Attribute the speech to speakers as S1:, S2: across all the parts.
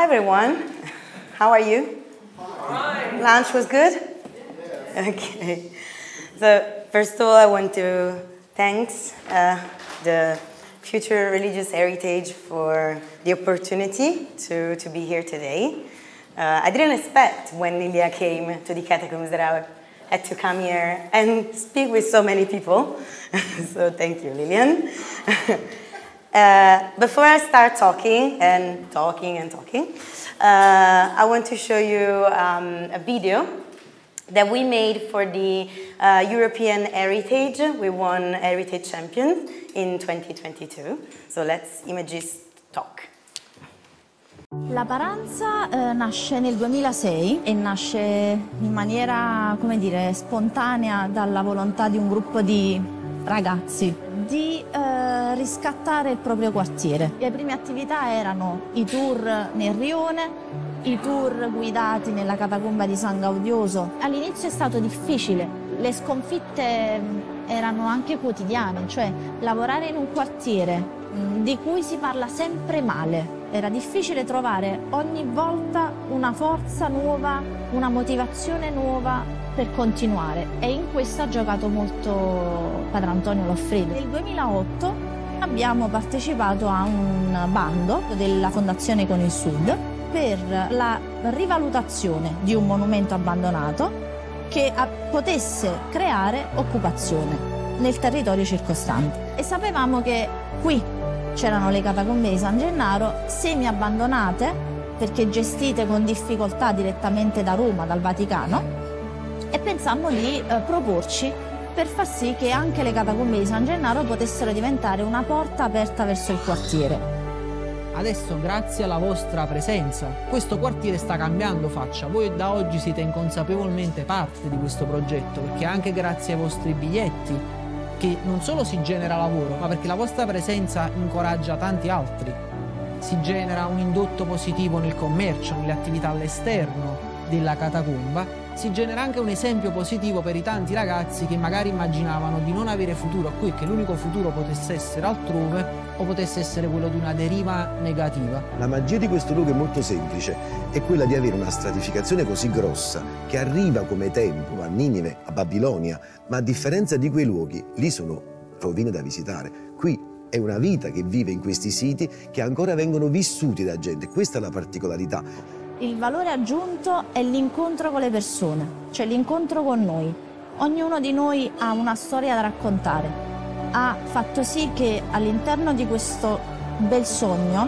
S1: everyone. How are you?
S2: Fine.
S1: Lunch was good? Yes. Okay. So first of all, I want to thank the Future Religious Heritage for the opportunity to be here today. I didn't expect when Lilia came to the catacombs that I had to come here and speak with so many people. So thank you, Lilian. Before I start talking, I want to show you a video that we made for the European Heritage. We won Heritage Champions in 2022. So let's images talk.
S3: La Paranza nasce nel 2006 e nasce in maniera, come dire, spontanea dalla volontà di un gruppo di ragazzi di riscattare il proprio quartiere. Le prime attività erano i tour nel rione, i tour guidati nella catacomba di San Gaudioso. All'inizio è stato difficile, le sconfitte erano anche quotidiane, cioè lavorare in un quartiere di cui si parla sempre male. Era difficile trovare ogni volta una forza nuova, una motivazione nuova per continuare, e in questo ha giocato molto Padre Antonio Loffredo. Nel 2008 abbiamo partecipato a un bando della Fondazione Con il Sud per la rivalutazione di un monumento abbandonato che potesse creare occupazione nel territorio circostante. E sapevamo che qui c'erano le catacombe di San Gennaro, semi abbandonate perché gestite con difficoltà direttamente da Roma, dal Vaticano, e pensammo di proporci per far sì che anche le catacombe di San Gennaro potessero diventare una porta aperta verso il quartiere.
S4: Adesso, grazie alla vostra presenza, questo quartiere sta cambiando faccia. Voi da oggi siete inconsapevolmente parte di questo progetto, perché anche grazie ai vostri biglietti che non solo si genera lavoro, ma perché la vostra presenza incoraggia tanti altri. Si genera un indotto positivo nel commercio, nelle attività all'esterno della catacomba. Si genera anche un esempio positivo per i tanti ragazzi che magari immaginavano di non avere futuro qui, che l'unico futuro potesse essere altrove o potesse essere quello di una deriva negativa.
S5: La magia di questo luogo è molto semplice, è quella di avere una stratificazione così grossa che arriva come tempo a Ninive, a Babilonia, ma a differenza di quei luoghi, lì sono rovine da visitare. Qui è una vita che vive in questi siti che ancora vengono vissuti da gente, questa è la particolarità.
S3: Il valore aggiunto è l'incontro con le persone, cioè l'incontro con noi. Ognuno di noi ha una storia da raccontare. Ha fatto sì che all'interno di questo bel sogno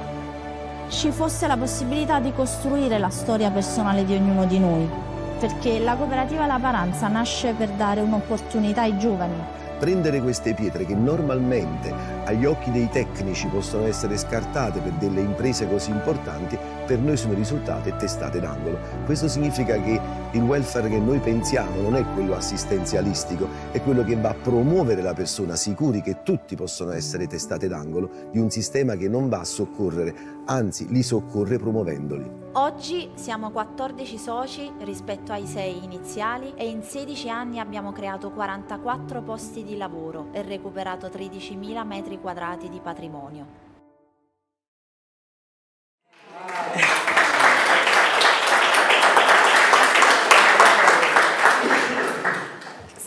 S3: ci fosse la possibilità di costruire la storia personale di ognuno di noi, perché la cooperativa La Paranza nasce per dare un'opportunità ai giovani.
S5: Prendere queste pietre che normalmente agli occhi dei tecnici possono essere scartate per delle imprese così importanti, per noi sono risultate testate d'angolo. Questo significa che il welfare che noi pensiamo non è quello assistenzialistico, è quello che va a promuovere la persona, sicuri che tutti possono essere testate d'angolo di un sistema che non va a soccorrere, anzi li soccorre promuovendoli.
S6: Oggi siamo 14 soci rispetto ai 6 iniziali e in 16 anni abbiamo creato 44 posti di lavoro e recuperato 13.000 metri quadrati di patrimonio.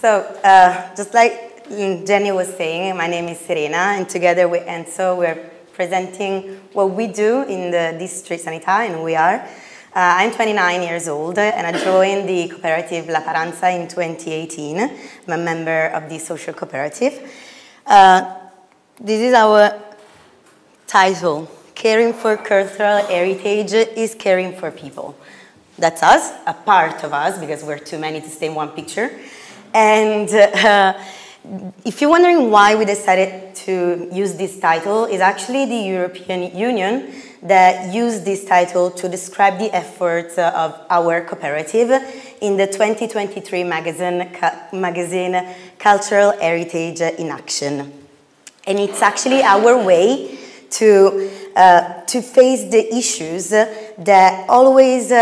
S1: So, just like Jenny was saying, my name is Serena, and together with Enzo, we're presenting what we do in the District Sanità in UR. I'm 29 years old, and I joined the cooperative La Paranza in 2018. I'm a member of the social cooperative. This is our title. Caring for cultural heritage is caring for people. That's us, a part of us, because we're too many to stay in one picture. And if you're wondering why we decided to use this title, it's actually the European Union that used this title to describe the efforts of our cooperative in the 2023 magazine Cultural Heritage in Action. And it's actually our way to face the issues that always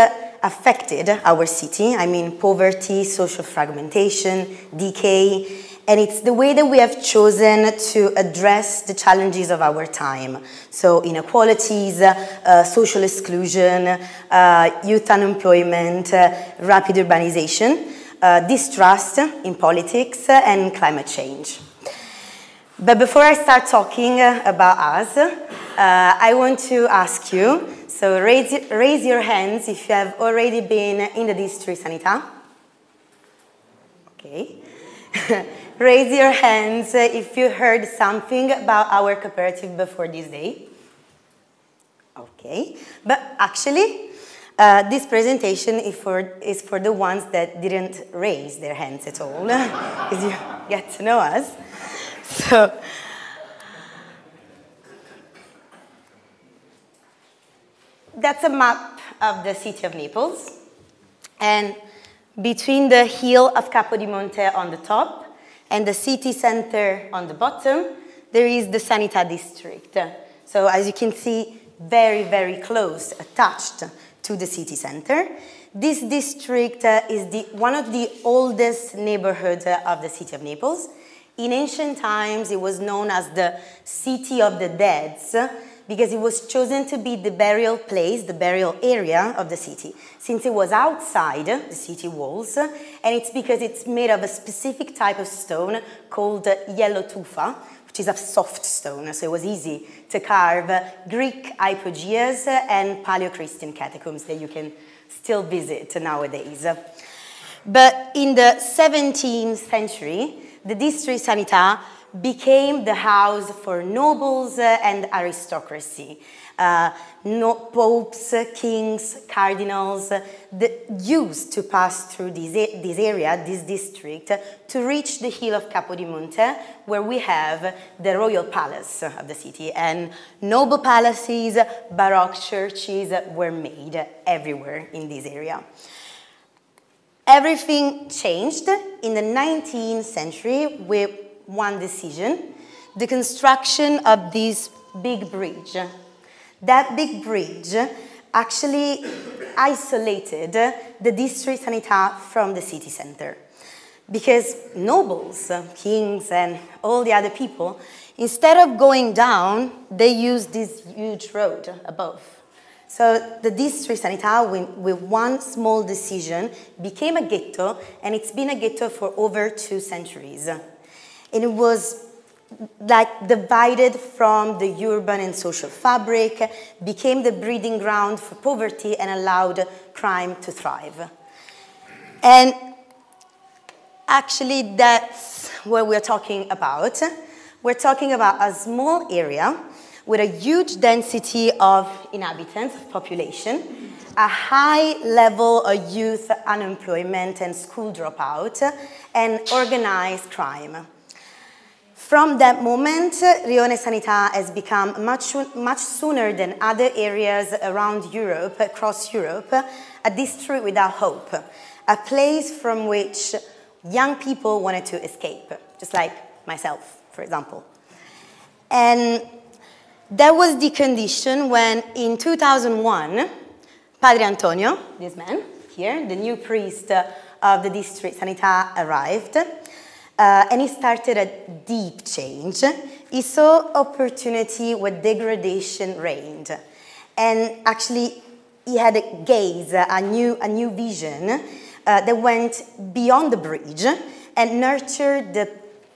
S1: affected our city. I mean, poverty, social fragmentation, decay, And it's the way that we have chosen to address the challenges of our time. So inequalities, social exclusion, youth unemployment, rapid urbanization, distrust in politics, and climate change. But before I start talking about us, I want to ask you, so raise your hands if you have already been in the District Sanità. Okay. Raise your hands if you heard something about our cooperative before this day. Okay, but actually, this presentation is for the ones that didn't raise their hands at all, because you get to know us. So, that's a map of the city of Naples, and between the hill of Capodimonte on the top and the city center on the bottom, there is the Sanità district. So as you can see, very, very close, attached to the city center. This district is one of the oldest neighborhoods of the city of Naples. In ancient times, it was known as the City of the Dead, because it was chosen to be the burial place, the burial area of the city, since it was outside the city walls, and it's because it's made of a specific type of stone called yellow tufa, which is a soft stone, so it was easy to carve Greek hypogeas and Paleo-Christian catacombs that you can still visit nowadays. But in the 17th century, the District Sanità became the house for nobles and aristocracy. Popes, kings, cardinals used to pass through this area, this district, to reach the hill of Capodimonte, where we have the royal palace of the city. And noble palaces, Baroque churches were made everywhere in this area. Everything changed in the 19th century with one decision, the construction of this big bridge. That big bridge actually isolated the District Sanità from the city center, because nobles, kings, and all the other people, instead of going down, they used this huge road above. So the District Sanità, with one small decision, became a ghetto, and it's been a ghetto for over 2 centuries. And it was like divided from the urban and social fabric, became the breeding ground for poverty, and allowed crime to thrive. And actually, that's what we're talking about. We're talking about a small area with a huge density of inhabitants, of population, a high level of youth unemployment and school dropout, and organized crime. From that moment, Rione Sanità has become much sooner than other areas around Europe, across Europe, a district without hope, a place from which young people wanted to escape, just like myself, for example. And that was the condition when, in 2001, Padre Antonio, this man here, the new priest of the District Sanità, arrived. And he started a deep change. He saw opportunity where degradation reigned. And actually, he had a gaze, a new vision that went beyond the bridge and nurtured the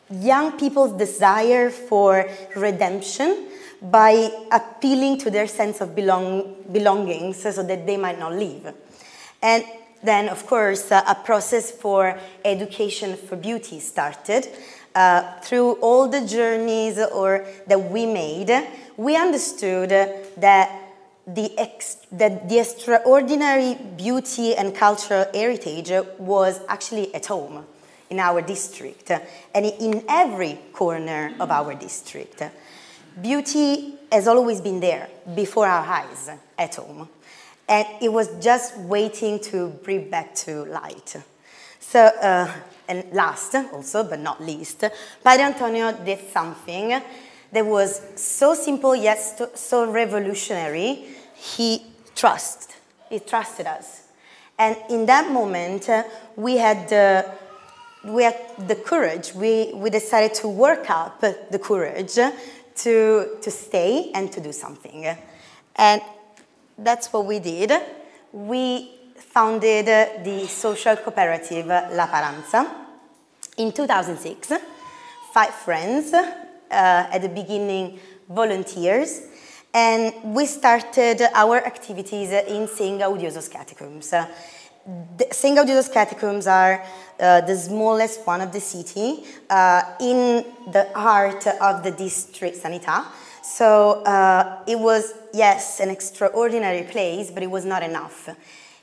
S1: young people's desire for redemption by appealing to their sense of belonging so that they might not leave. And then, of course, a process for education for beauty started. Through all the journeys that we made, we understood that the extraordinary beauty and cultural heritage was actually at home in our district and in every corner of our district. Beauty has always been there before our eyes at home. And it was just waiting to bring back to light. So, and last also, but not least, Padre Antonio did something that was so simple yet so revolutionary. He trusted us. And in that moment, we had the we had the courage, we decided to work up the courage to stay and to do something. And that's what we did. We founded the social cooperative La Paranza in 2006. 5 friends, at the beginning volunteers, and we started our activities in St. Gaudioso's catacombs. St. Gaudioso's catacombs are the smallest one of the city in the heart of the district Sanità. So it was, yes, an extraordinary place, but it was not enough.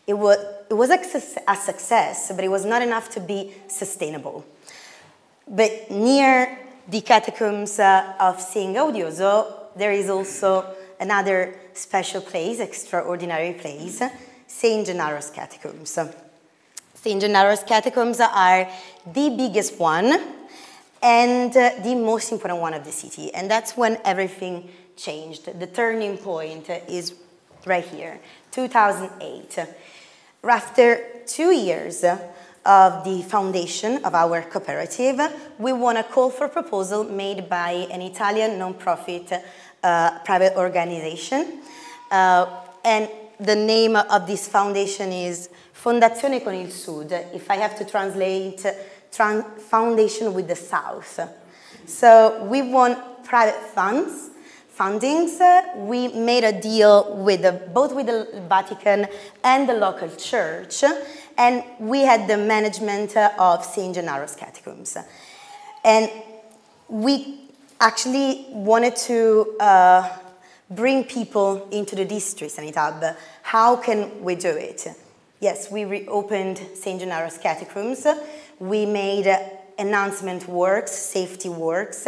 S1: It was a success, but it was not enough to be sustainable. But near the catacombs of St. Gaudioso, there is also another special place, extraordinary place, St. Gennaro's catacombs. St. Gennaro's catacombs are the biggest one and the most important one of the city. And that's when everything changed. The turning point is right here, 2008. After 2 years of the foundation of our cooperative, we won a call for proposal made by an Italian non-profit private organization. And the name of this foundation is Fondazione con il Sud. If I have to translate, Foundation with the South. So we won private fundings. We made a deal with both with the Vatican and the local church, and we had the management of St. Gennaro's catacombs. And we actually wanted to bring people into the district Sanità. How can we do it? Yes, we reopened St. Gennaro's catacombs. We made enhancement works, safety works,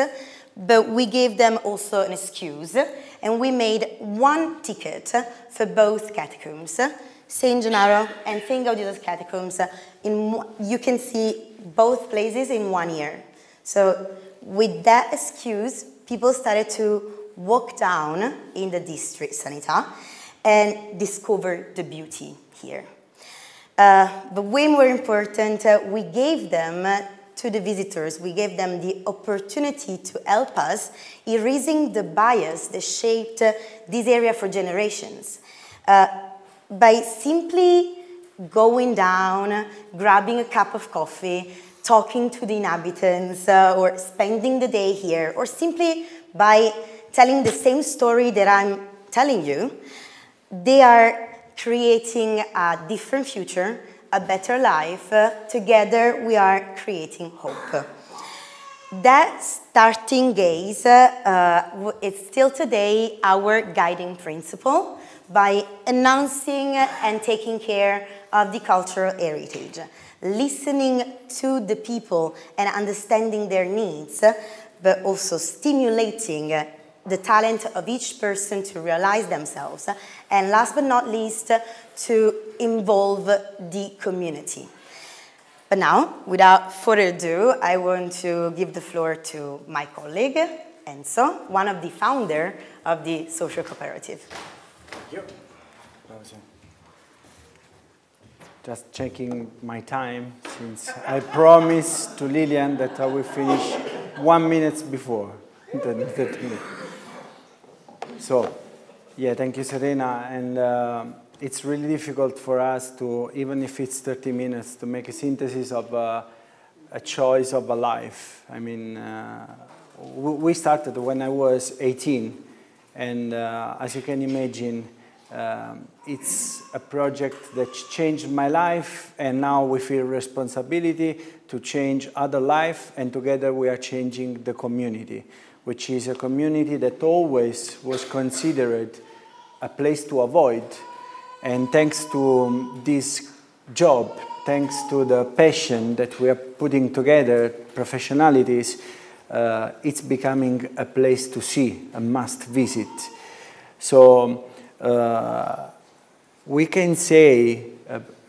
S1: but we gave them also an excuse, and we made 1 ticket for both catacombs, St. Gennaro and St. Gaudioso's catacombs. You can see both places in 1 year. So with that excuse, people started to walk down in the district Sanità and discover the beauty here. But way more important, we gave them to the visitors, we gave them the opportunity to help us erasing the bias that shaped this area for generations. By simply going down, grabbing a cup of coffee, talking to the inhabitants, or spending the day here, or simply by telling the same story that I'm telling you, they are creating a different future, a better life. Together we are creating hope. That starting gaze is still today our guiding principle by announcing and taking care of the cultural heritage, listening to the people and understanding their needs, but also stimulating the talent of each person to realize themselves, and last but not least, to involve the community. But now, without further ado, I want to give the floor to my colleague, Enzo, one of the founders of the social cooperative.
S2: Thank you. Just checking my time, since I promised to Lilian that I will finish 1 minute before the 30 minutes. So, yeah, thank you, Serena. And it's really difficult for us to, even if it's 30 minutes, to make a synthesis of a choice of a life. I mean, we started when I was 18. And as you can imagine, it's a project that changed my life, and now we feel responsibility to change other life, and together we are changing the community, which is a community that always was considered a place to avoid. And thanks to this job, thanks to the passion that we are putting together, professionalities, it's becoming a place to see, a must visit. So we can say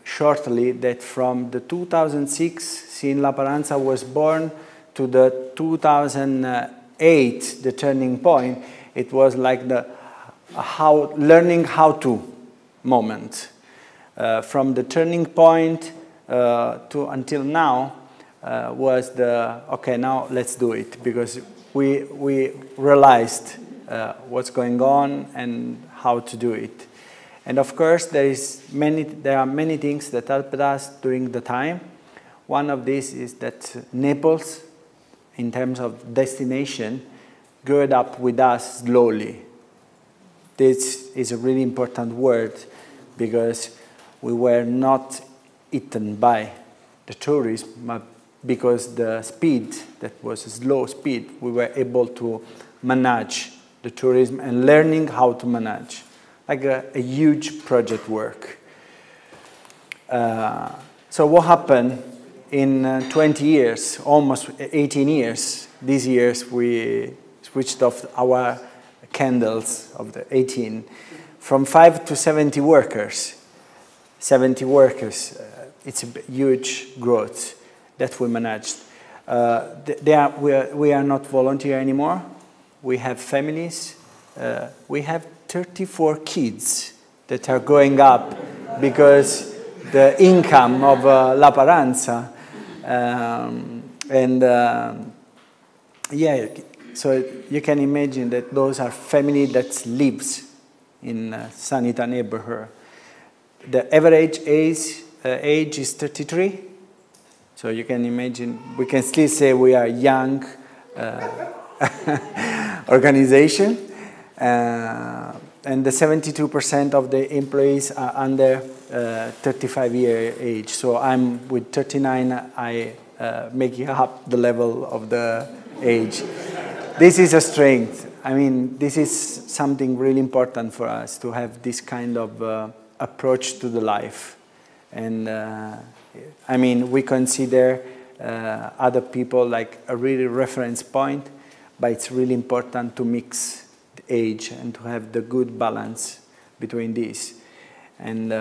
S2: shortly that from the 2006, since La Paranza was born, to the 2008, the turning point, it was like the learning how to moment. From the turning point to until now, was the, okay, now let's do it, because we realized what's going on and how to do it. And of course, there are many things that helped us during the time. One of these is that Naples, in terms of destination, grew up with us slowly. This is a really important word, because we were not eaten by the tourism, but because the speed, that was a slow speed, we were able to manage the tourism and learning how to manage, like a huge project work. So what happened in 20 years, almost 18 years, these years we switched off our candles of the 18, from 5 to 70 workers. 70 workers, it's a huge growth that we managed. We are not volunteer anymore. We have families. We have 34 kids that are growing up because the income of La Paranza. Yeah, so you can imagine that those are family that lives in Sanità neighborhood. The average age is 33. So you can imagine, we can still say we are a young organization. And the 72% of the employees are under 35-year age. So I'm with 39, I make up the level of the age. This is a strength. I mean, this is something really important for us, to have this kind of approach to the life. And I mean, we consider other people like a really reference point, but it's really important to mix the age and to have the good balance between these. And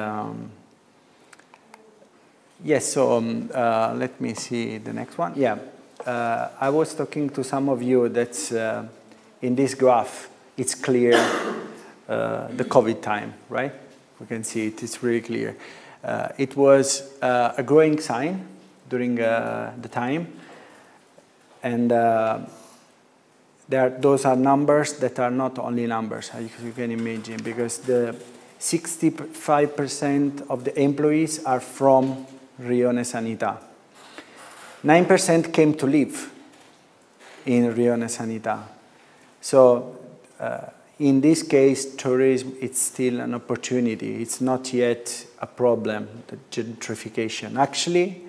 S2: yes, so let me see the next one. Yeah, I was talking to some of you that in this graph, it's clear the COVID time, right? We can see it, it's really clear. It was a growing sign during the time, and those are numbers that are not only numbers, as you can imagine, because the 65% of the employees are from Rione Sanità. 9% came to live in Rione Sanità. So in this case, tourism, it's still an opportunity. It's not yet a problem, the gentrification. Actually,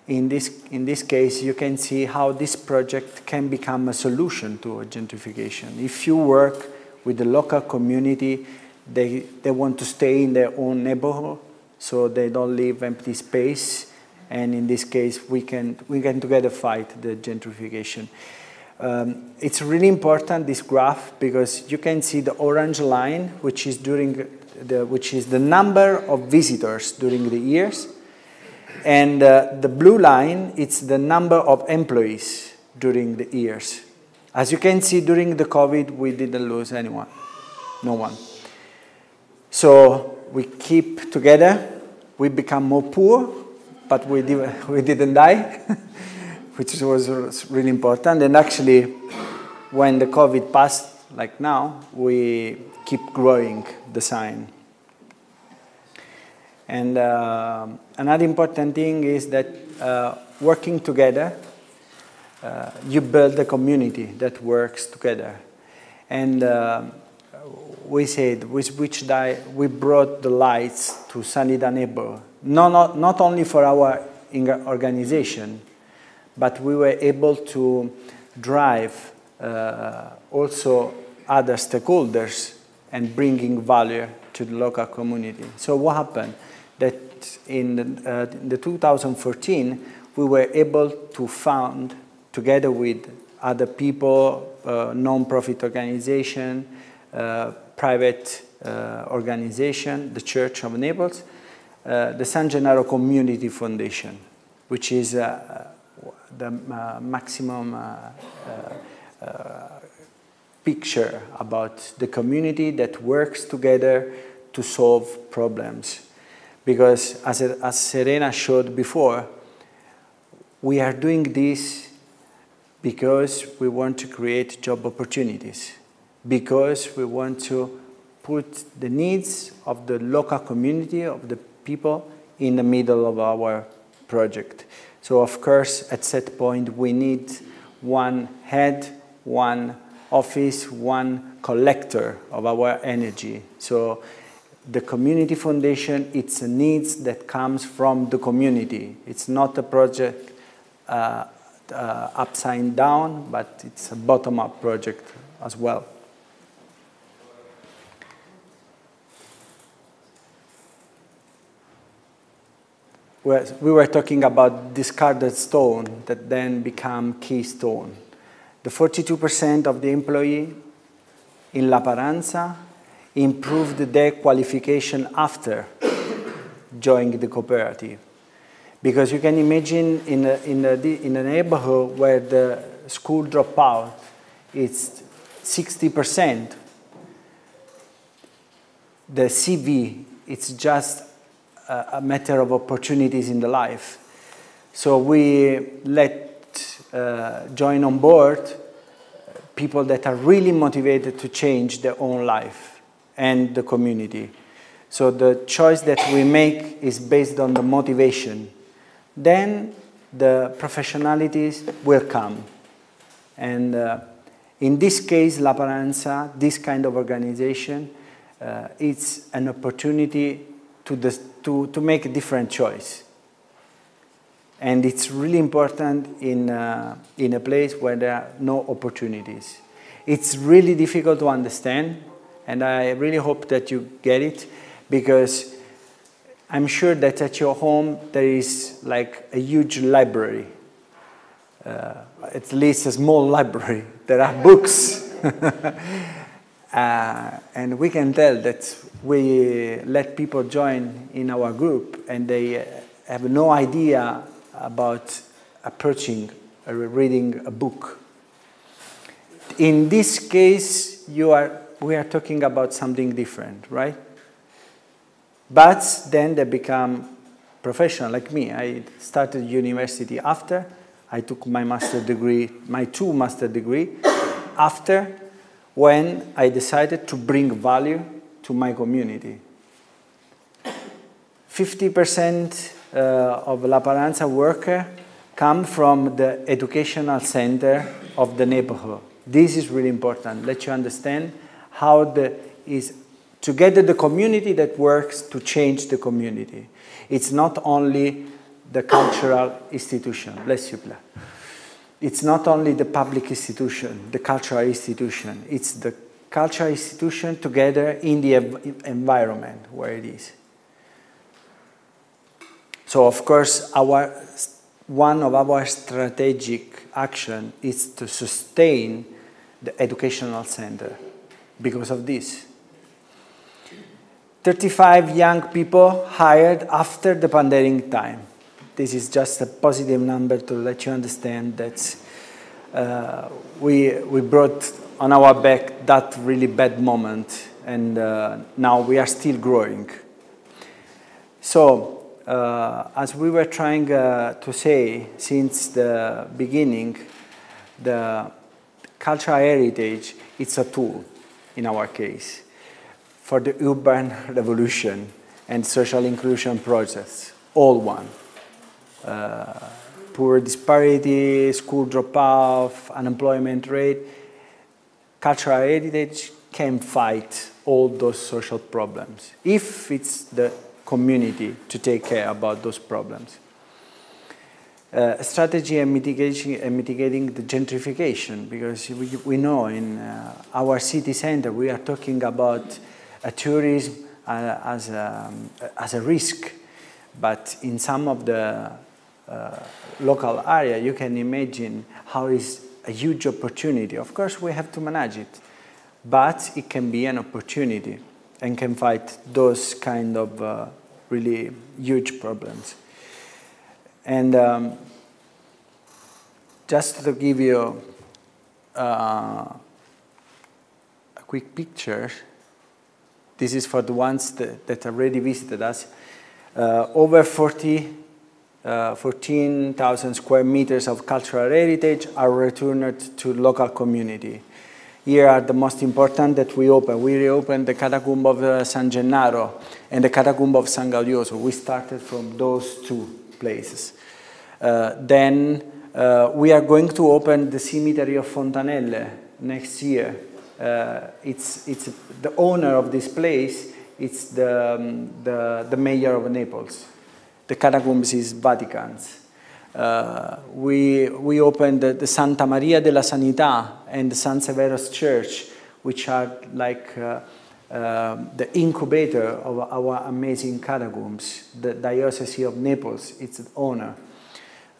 S2: in this case, you can see how this project can become a solution to a gentrification. If you work with the local community, they want to stay in their own neighborhood, so they don't leave empty space. And in this case, we can together fight the gentrification. It's really important, this graph, because you can see the orange line, which is the number of visitors during the years. And the blue line, it's the number of employees during the years. As you can see, during the COVID, we didn't lose anyone, no one. So we keep together, we become more poor, but we didn't die, which was really important. And actually, when the COVID passed, like now, we keep growing the sign. And another important thing is that working together, you build a community that works together. And we said, we brought the lights to Sanità neighborhood, not only for our organization, but we were able to drive also other stakeholders and bringing value to the local community. So what happened? That in the 2014, we were able to found, together with other people, non-profit organization, private organization, the Church of Naples, the San Gennaro Community Foundation, which is the maximum picture about the community that works together to solve problems. Because as Serena showed before, we are doing this because we want to create job opportunities, because we want to put the needs of the local community, of the people, in the middle of our project. So of course, at that point, we need one head, one office, one collector of our energy. So the community foundation, it's a needs that comes from the community. It's not a project upside down, but it's a bottom-up project as well. We were talking about discarded stone that then become keystone. The 42% of the employee in La Paranza improved their qualification after joining the cooperative. Because you can imagine in a neighborhood where the school dropout is 60%, the CV, it's just a matter of opportunities in the life. So we join on board people that are really motivated to change their own life and the community. So the choice that we make is based on the motivation. Then the professionalities will come. And in this case, La Paranza, this kind of organization, it's an opportunity to make a different choice. And it's really important in a place where there are no opportunities. It's really difficult to understand, and I really hope that you get it, because I'm sure that at your home there is like a huge library, at least a small library. There are books. And we can tell that we let people join in our group and they have no idea about approaching reading a book. In this case, we are talking about something different, right? But then they become professional, like me. I started university after. I took my master's degree, my 2 master's degree, after when I decided to bring value to my community. 50% of La Paranza workers come from the educational center of the neighborhood. This is really important. Let you understand how is together the community that works to change the community. It's not only the cultural institution. Bless you, Pla. It's not only the public institution, the cultural institution. It's the cultural institution together in the environment where it is. So, of course, one of our strategic action is to sustain the educational center because of this. 35 young people hired after the pandemic time. This is just a positive number to let you understand that we brought on our back that really bad moment, and now we are still growing. So, as we were trying to say since the beginning, the cultural heritage, it's a tool in our case for the urban revolution and social inclusion process, all one. Poor disparity, school dropout, unemployment rate. Cultural heritage can fight all those social problems if it's the community to take care about those problems. Strategy and mitigating the gentrification, because we know in our city center we are talking about tourism as a risk, but in some of the local area you can imagine how is a huge opportunity. Of course we have to manage it, but it can be an opportunity and can fight those kind of really huge problems. And just to give you a quick picture, this is for the ones that already visited us. Over 40 14,000 square meters of cultural heritage are returned to local community. Here are the most important that we open. We reopened the catacomb of San Gennaro and the catacomb of San Gaudioso. We started from those two places. Then we are going to open the cemetery of Fontanelle next year. It's the owner of this place. It's the mayor of Naples. The catacombs is Vatican's. We opened the Santa Maria della Sanità and the San Severo's Church, which are like the incubator of our amazing catacombs. The Diocese of Naples, its owner.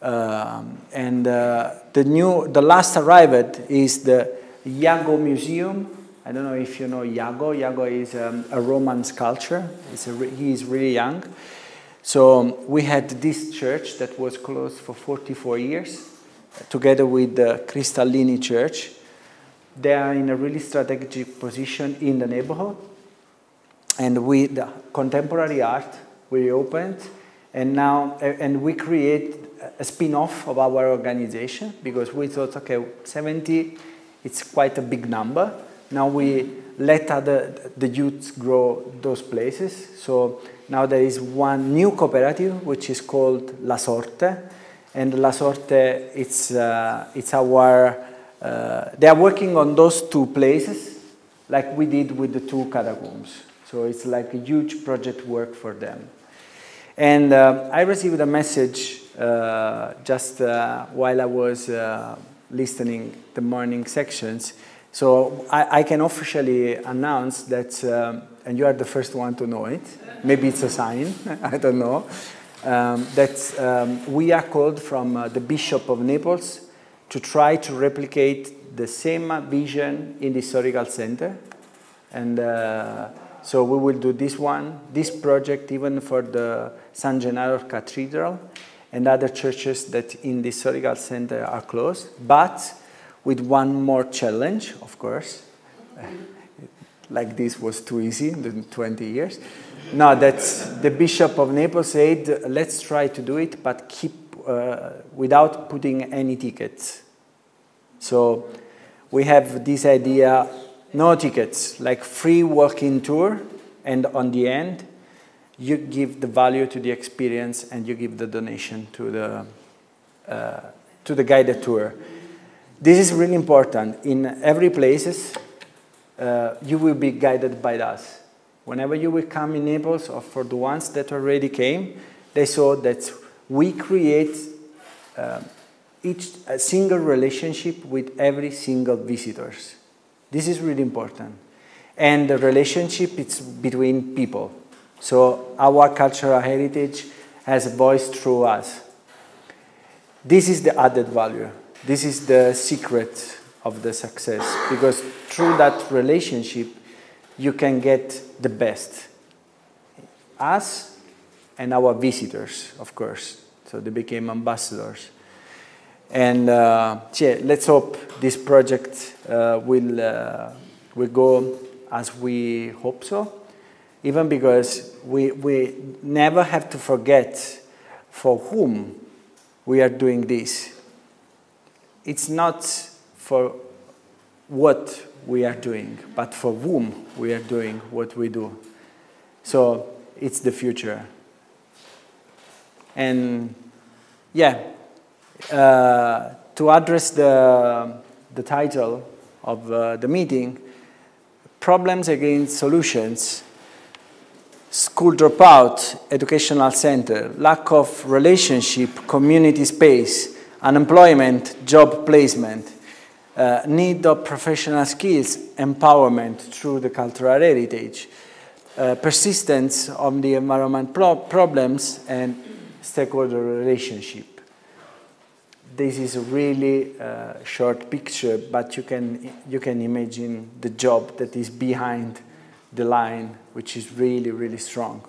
S2: The last arrived is the Iago Museum. I don't know if you know Iago. Iago is a Roman sculptor. He is really young. So we had this church that was closed for 44 years, together with the Cristallini Church. They are in a really strategic position in the neighborhood. And with the contemporary art, we opened, and we create a spin-off of our organization, because we thought, okay, 70, it's quite a big number. Now we let the youths grow those places. So now there is one new cooperative, which is called La Sorte. And La Sorte, it's our, they are working on those two places, like we did with the two catacombs. So it's like a huge project work for them. And I received a message just while I was listening the morning sections. So I can officially announce that, and you are the first one to know it, maybe it's a sign, I don't know, that we are called from the Bishop of Naples to try to replicate the same vision in the historical center. And so we will do this project even for the San Gennaro Cathedral and other churches that in the historical center are closed, but with one more challenge, of course. Like this was too easy in 20 years. No, that's the Bishop of Naples said, let's try to do it, but keep without putting any tickets. So we have this idea, no tickets, like free walking tour, and on the end, you give the value to the experience and you give the donation to the guided tour. This is really important. In every place, you will be guided by us. Whenever you will come in Naples, or for the ones that already came, they saw that we create a single relationship with every single visitors. This is really important. And the relationship is between people. So our cultural heritage has a voice through us. This is the added value. This is the secret of the success, because through that relationship, you can get the best. Us and our visitors, of course. So they became ambassadors. And let's hope this project will go as we hope so, even because we never have to forget for whom we are doing this. It's not for what we are doing, but for whom we are doing what we do. So it's the future. And to address the title of the meeting, Problems Against Solutions, School Dropout, Educational Center, Lack of Relationship, Community Space, Unemployment, Job Placement, Need of Professional Skills, Empowerment through the Cultural Heritage, Persistence of the Environment Problems, and Stakeholder Relationship. This is a really short picture, but you can imagine the job that is behind the line, which is really, really strong.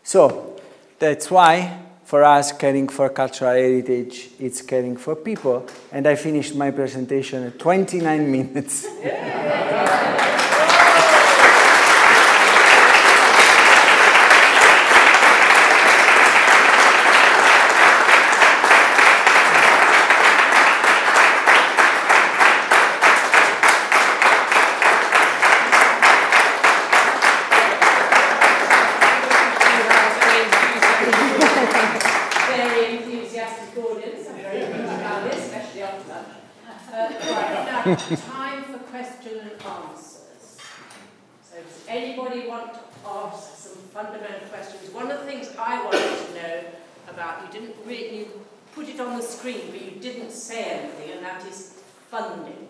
S2: So that's why, for us, caring for cultural heritage, it's caring for people. And I finished my presentation at 29 minutes.
S7: Right, now, time for question and answers. So does anybody want to ask some fundamental questions? One of the things I wanted to know about, you put it on the screen, but you didn't say anything, and that is funding.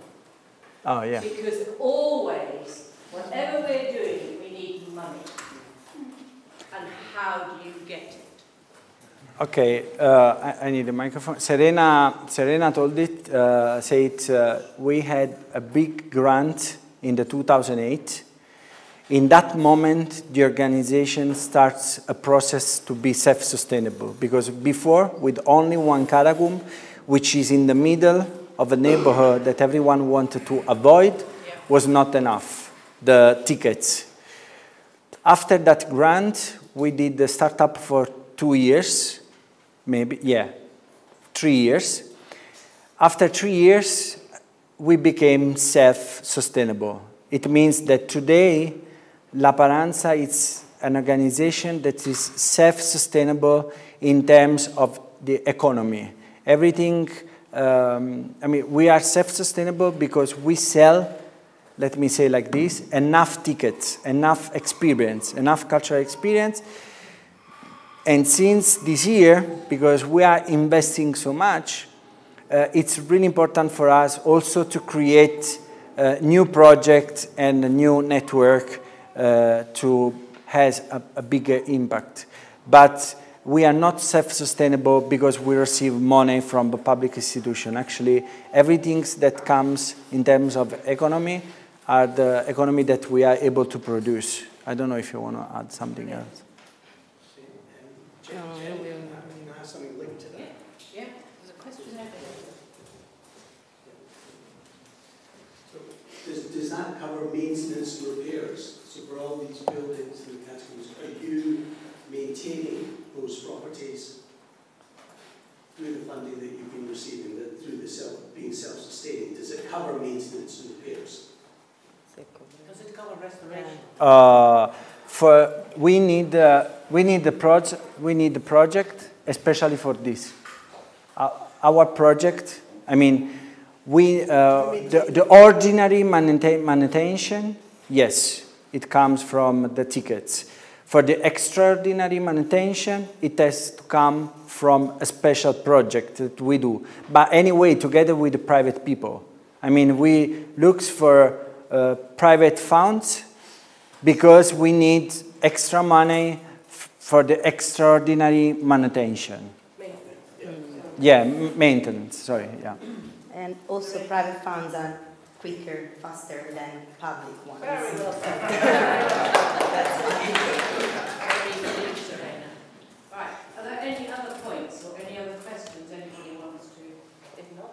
S2: Oh, yeah.
S7: Because always, whatever we're doing, we need money. And how do you get it?
S2: Okay, I need a microphone. Serena told it, said we had a big grant in the 2008. In that moment, the organization starts a process to be self-sustainable, because before, with only one catacomb, which is in the middle of a neighborhood that everyone wanted to avoid, was not enough, the tickets. After that grant, we did the startup for 2 years, maybe, yeah, 3 years. After 3 years, we became self-sustainable. It means that today, La Paranza is an organization that is self-sustainable in terms of the economy. Everything, I mean, we are self-sustainable because we sell, let me say like this, enough tickets, enough experience, enough cultural experience. And since this year, because we are investing so much, it's really important for us also to create a new project and a new network to has a bigger impact. But we are not self-sustainable because we receive money from the public institution. Actually, everything that comes in terms of economy are the economy that we are able to produce. I don't know if you want to add something else.
S8: Can I ask something linked to that?
S7: Yeah, there's a question over there.
S8: So does that cover maintenance and repairs? So for all these buildings and catacombs, are you maintaining those properties through the funding that you've been receiving, through the being self-sustaining? Does it cover maintenance and repairs?
S7: Does it cover restoration?
S2: We need the project, especially for this. Our project, I mean, the ordinary manutention, yes, it comes from the tickets. For the extraordinary manutention, it has to come from a special project that we do. But anyway, together with the private people. I mean, we look for private funds because we need extra money for the extraordinary manutention. Maintenance. Yeah, maintenance, sorry, yeah.
S1: And also private funds are quicker, faster than public ones.
S7: Very well said.
S1: That's why.
S7: Very good, Serena. Right, are there any other points or any other questions anybody wants to? If not,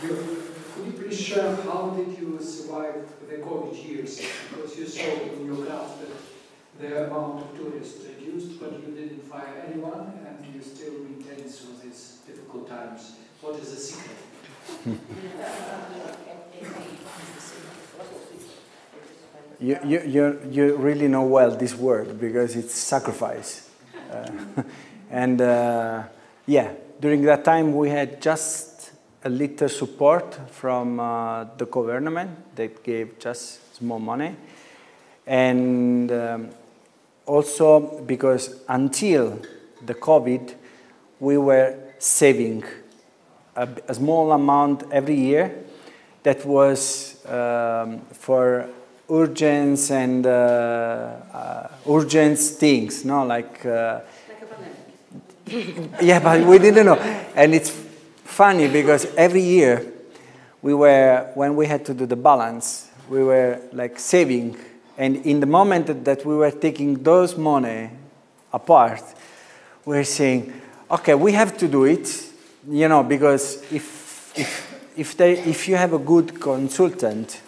S9: could you please share how did you survive the COVID years? Because you saw in your graph that the amount of tourists reduced, but you didn't fire anyone, and you still maintained through these difficult times. What is the secret?
S2: You really know well this word because it's sacrifice. Yeah, during that time we had just a little support from the government that gave just small money. And also because until the COVID, we were saving a small amount every year that was for urgence and urgent things, no, like a pandemic. Yeah, but we didn't know. And it's funny because every year we were, when we had to do the balance, we were like saving. And in the moment that we were taking those money apart, we were saying, okay, we have to do it, you know, because if you have a good consultant,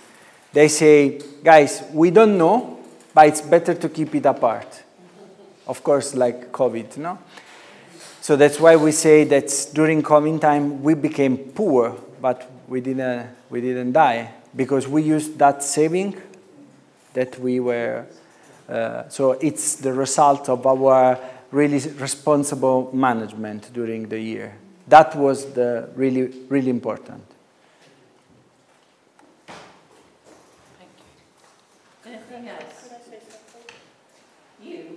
S2: they say, guys, we don't know, but it's better to keep it apart. Of course, like COVID, no? So that's why we say that during COVID time, we became poor, but we didn't die, because we used that saving that we were, so it's the result of our really responsible management during the year. that was the really, really important.
S7: Thank you. Anything else? You?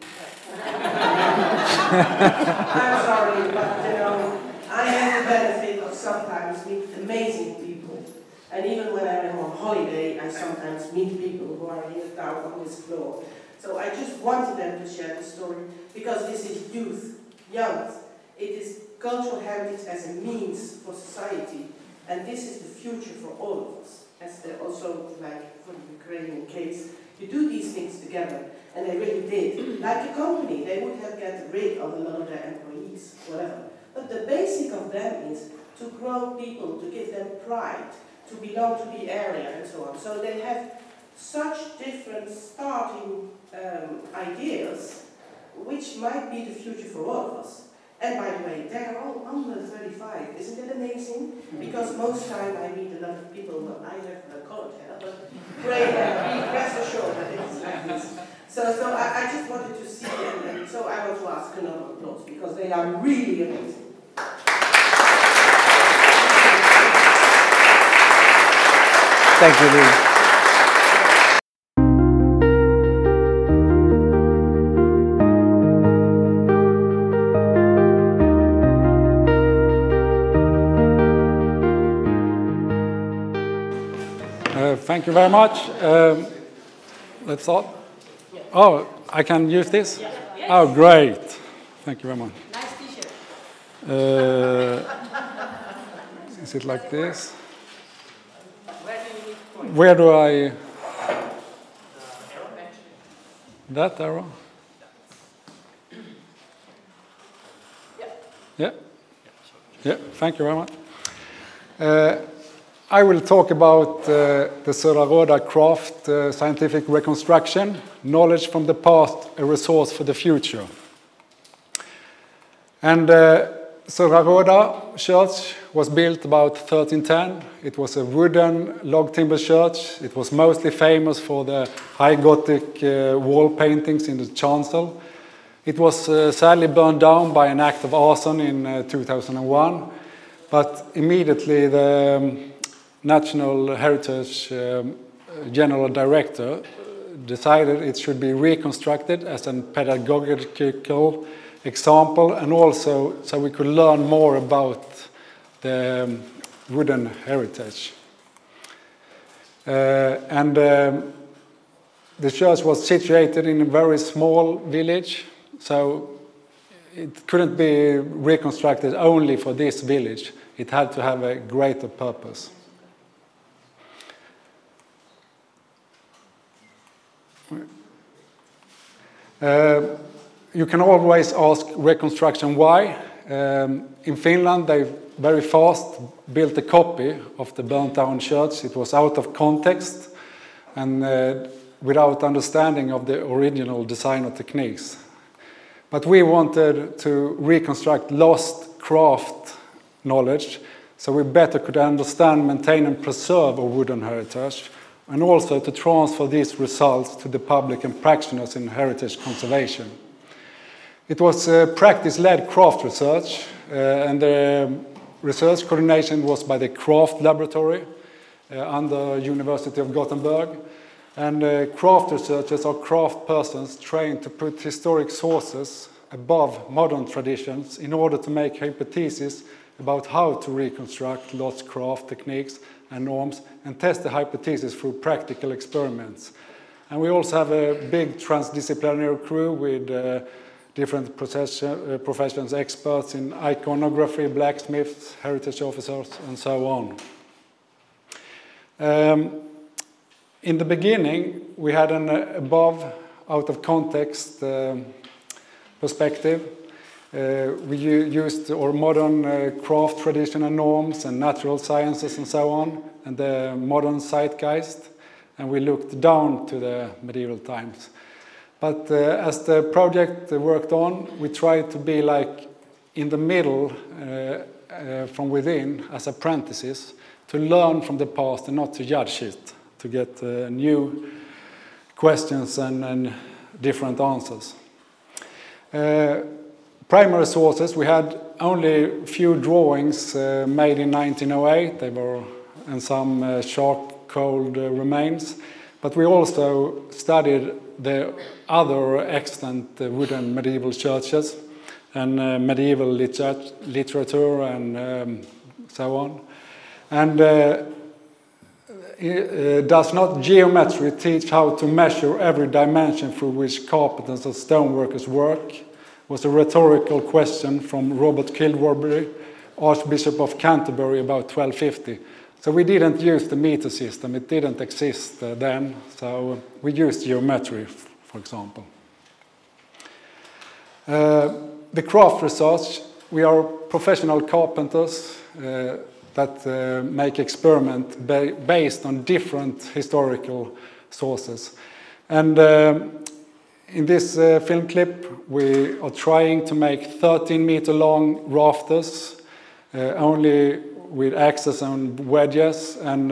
S10: I'm sorry, but you know, I have the benefit of sometimes meet amazing people. And even when I'm on holiday, I sometimes meet people who are here down on this floor. So I just wanted them to share the story, because this is youth, young. It is cultural heritage as a means for society, and this is the future for all of us. As also, like for the Ukrainian case, you do these things together, and they really did. Like a company, they would have got rid of a lot of their employees, whatever. But the basic of them is to grow people, to give them pride, to belong to the area, and so on. So they have such different starting ideas, which might be the future for all of us. And by the way, they're all under 35. Isn't that amazing? Because most time I meet a lot of people, well, I have a colored hair, but gray hair, rest assured that it's like this. So I just wanted to see, and so I want to ask another applause, because they are really amazing.
S2: Thank you, Lily.
S11: Thank you very much. Let's start. Oh, I can use this? Oh, great. Thank you very much.
S7: Nice t-shirt.
S11: Is it like this?
S7: Where do you need to point?
S11: Where do I... That arrow? Yeah? Yeah, thank you very much. I will talk about the Södra Råda craft scientific reconstruction, knowledge from the past, a resource for the future. And Södra Råda church was built about 1310. It was a wooden log timber church. It was mostly famous for the high Gothic wall paintings in the chancel. It was sadly burned down by an act of arson in 2001, but immediately the National Heritage General Director decided it should be reconstructed as a pedagogical example, and also so we could learn more about the wooden heritage. The church was situated in a very small village, so it couldn't be reconstructed only for this village. It had to have a greater purpose. You can always ask reconstruction why. In Finland, they very fast built a copy of the burnt down church. It was out of context and without understanding of the original design or techniques. But we wanted to reconstruct lost craft knowledge so we better could understand, maintain and preserve our wooden heritage, and also to transfer these results to the public and practitioners in heritage conservation. It was practice-led craft research, and the research coordination was by the Craft Laboratory under University of Gothenburg. And craft researchers are craft persons trained to put historic sources above modern traditions in order to make hypotheses about how to reconstruct lost craft techniques and norms and test the hypothesis through practical experiments. And we also have a big transdisciplinary crew with different professions, experts in iconography, blacksmiths, heritage officers, and so on. In the beginning, we had an above, out of context perspective. We used our modern craft tradition and norms and natural sciences and so on, and the modern zeitgeist, and we looked down to the medieval times. But as the project worked on, we tried to be like in the middle from within as apprentices to learn from the past and not to judge it, to get new questions and different answers. Primary sources, we had only a few drawings made in 1908. They were and some charcoal remains. But we also studied the other extant wooden medieval churches and medieval literature and so on. And does not geometry teach how to measure every dimension through which carpenters or stoneworkers work? Was a rhetorical question from Robert Kilwarby, Archbishop of Canterbury, about 1250. So we didn't use the meter system, it didn't exist then, so we used geometry, for example. The craft research, we are professional carpenters that make experiments based on different historical sources. And in this film clip, we are trying to make 13-meter long rafters, only with axes and wedges, and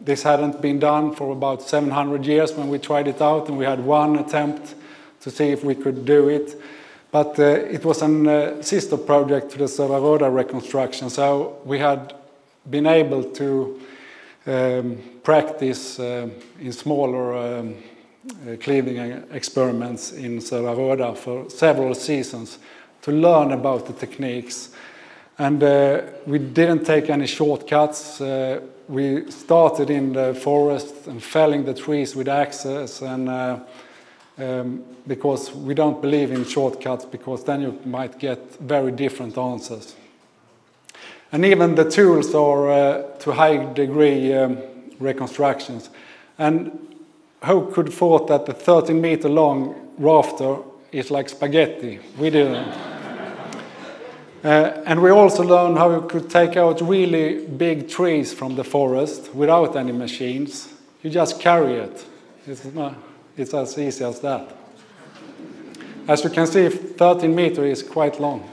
S11: this hadn't been done for about 700 years when we tried it out, and we had one attempt to see if we could do it. But it was a sister project to the Södra Råda reconstruction, so we had been able to practice in smaller cleaving experiments in Södra Råda for several seasons to learn about the techniques. And we didn't take any shortcuts. We started in the forest and felling the trees with axes, and because we don't believe in shortcuts, because then you might get very different answers. And even the tools are to a high degree reconstructions. And who could have thought that the 13-meter long rafter is like spaghetti? We didn't. And we also learned how you could take out really big trees from the forest without any machines. You just carry it. It's as easy as that. As you can see, 13 meters is quite long.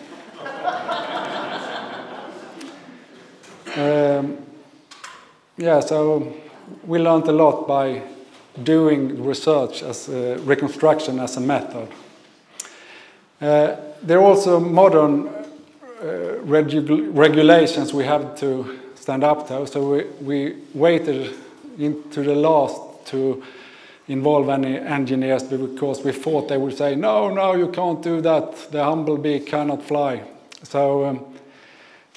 S11: Yeah, so we learned a lot by doing research as reconstruction as a method. There are also modern regulations we have to stand up to, so we waited into the last to involve any engineers, because we thought they would say, no, you can't do that, the humblebee cannot fly. So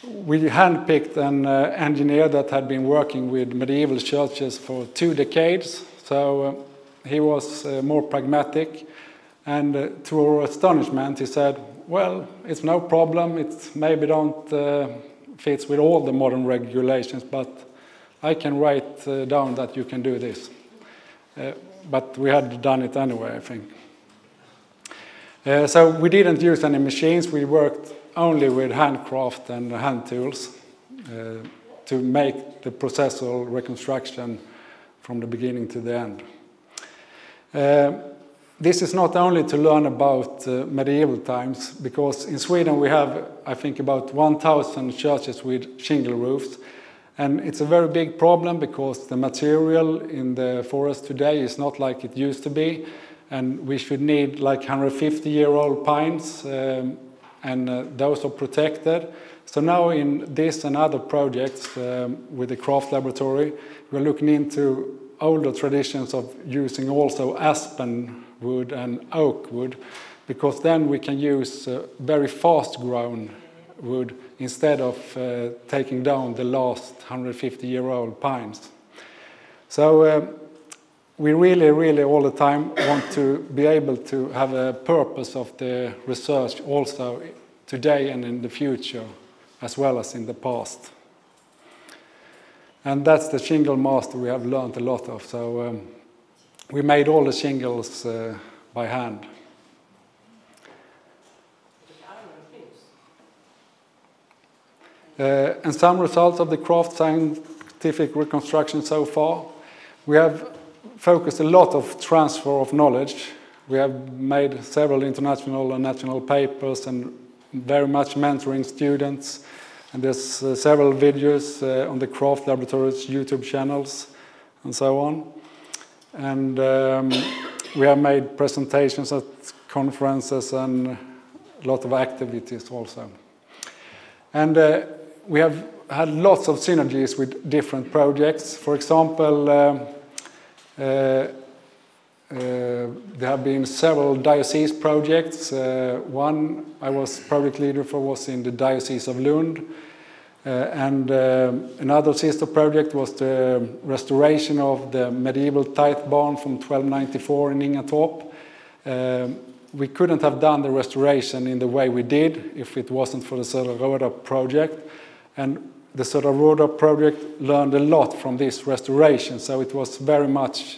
S11: we handpicked an engineer that had been working with medieval churches for 2 decades, so he was more pragmatic, and to our astonishment he said, well, it's no problem, it maybe don't fits with all the modern regulations, but I can write down that you can do this. But we had done it anyway, I think. So we didn't use any machines, we worked only with handcraft and hand tools to make the processual reconstruction from the beginning to the end. This is not only to learn about medieval times, because in Sweden we have, I think, about 1,000 churches with shingle roofs. And it's a very big problem because the material in the forest today is not like it used to be. And we should need like 150-year-old pines, and those are protected. So now in this and other projects with the craft laboratory, we're looking into older traditions of using also aspen wood and oak wood, because then we can use very fast-grown wood instead of taking down the last 150-year-old pines. So we really all the time want to be able to have a purpose of the research also today and in the future, as well as in the past. And that's the shingle master we have learned a lot of. So we made all the shingles by hand. And some results of the craft scientific reconstruction so far. We have focused a lot of transfer of knowledge. We have made several international and national papers and very much mentoring students. And there's several videos on the craft laboratory's YouTube channels and so on. And we have made presentations at conferences and a lot of activities also. And we have had lots of synergies with different projects. For example, there have been several diocese projects. One I was project leader for was in the Diocese of Lund. And another sister project was the restoration of the medieval tithe barn from 1294 in Ingatorp. We couldn't have done the restoration in the way we did if it wasn't for the Södra Råda project. And the Södra Råda project learned a lot from this restoration, so it was very much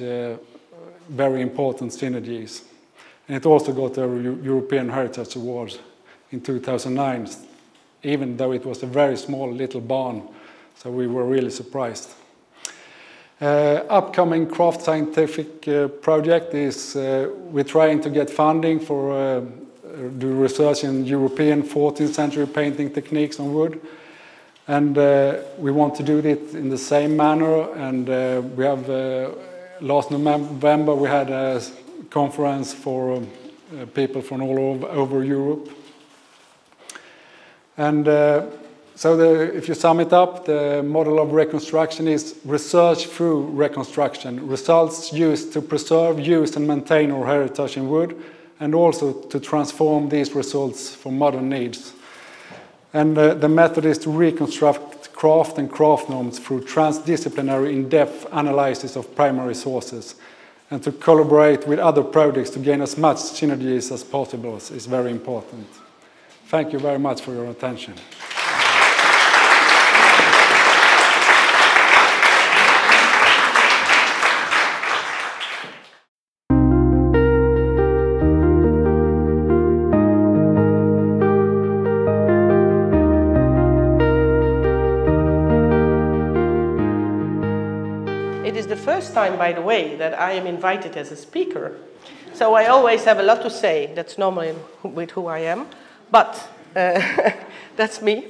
S11: very important synergies. And it also got a European Heritage Award in 2009, even though it was a very small little barn, so we were really surprised. Upcoming craft scientific project is we're trying to get funding for do research in European 14th century painting techniques on wood. And we want to do it in the same manner, and we have last November we had a conference for people from all over Europe. And if you sum it up, the model of reconstruction is research through reconstruction, results used to preserve, use and maintain our heritage in wood, and also to transform these results for modern needs. And the method is to reconstruct craft and craft norms through transdisciplinary in-depth analysis of primary sources, and to collaborate with other projects to gain as much synergies as possible is very important. Thank you very much for your attention.
S10: It is the first time, by the way, that I am invited as a speaker. So I always have a lot to say. That's normally with who I am. But that's me.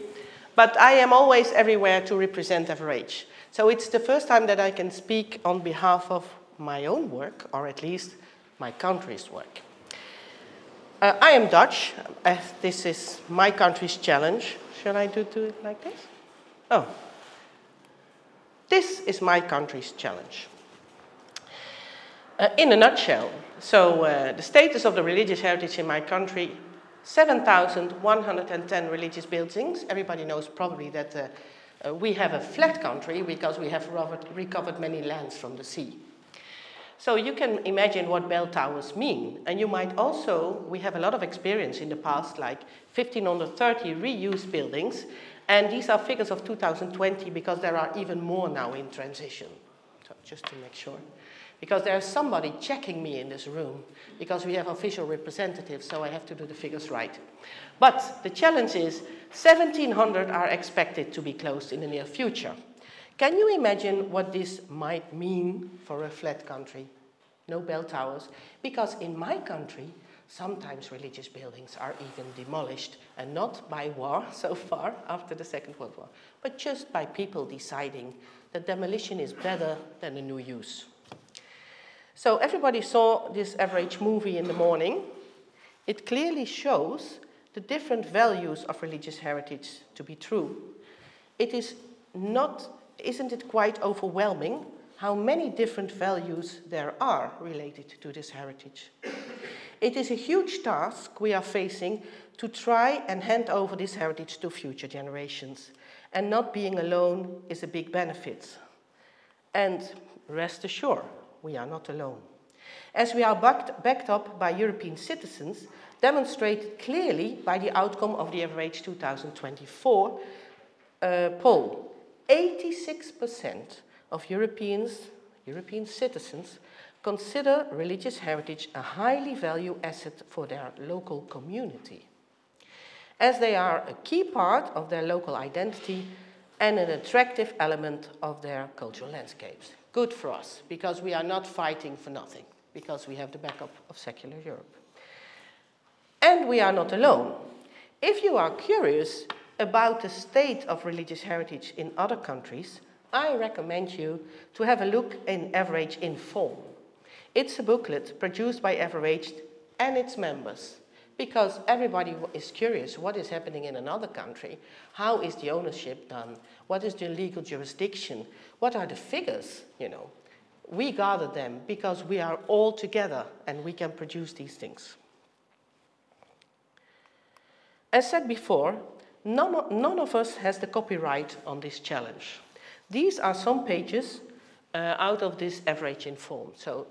S10: But I am always everywhere to represent FRH. So it's the first time that I can speak on behalf of my own work, or at least my country's work. I am Dutch. This is my country's challenge. Shall I do it like this? Oh. This is my country's challenge. In a nutshell, so the status of the religious heritage in my country, 7,110 religious buildings. Everybody knows probably that we have a flat country because we have recovered many lands from the sea. So you can imagine what bell towers mean. And you might also, we have a lot of experience in the past, like 1,530 reused buildings. And these are figures of 2020 because there are even more now in transition. So just to make sure. Because there's somebody checking me in this room because we have official representatives, so I have to do the figures right. But the challenge is 1,700 are expected to be closed in the near future. Can you imagine what this might mean for a flat country? No bell towers. Because in my country, sometimes religious buildings are even demolished, and not by war so far after the Second World War, but just by people deciding that demolition is better than a new use. So everybody saw this FRH movie in the morning. It clearly shows the different values of religious heritage to be true. Isn't it quite overwhelming how many different values there are related to this heritage? It is a huge task we are facing to try and hand over this heritage to future generations. And not being alone is a big benefit. And rest assured, we are not alone. As we are backed up by European citizens, demonstrated clearly by the outcome of the FRH 2024 poll. 86% of European citizens consider religious heritage a highly valued asset for their local community, as they are a key part of their local identity and an attractive element of their cultural landscapes. Good for us, because we are not fighting for nothing, because we have the backup of secular Europe. And we are not alone. If you are curious about the state of religious heritage in other countries, I recommend you to have a look in FRH Inform. It's a booklet produced by FRH and its members,
S7: because everybody is curious what is happening in another country. How is the ownership done? What is the legal jurisdiction? What are the figures, you know? We gather them because we are all together and we can produce these things. As said before, none of us has the copyright on this challenge. These are some pages out of this average in form. So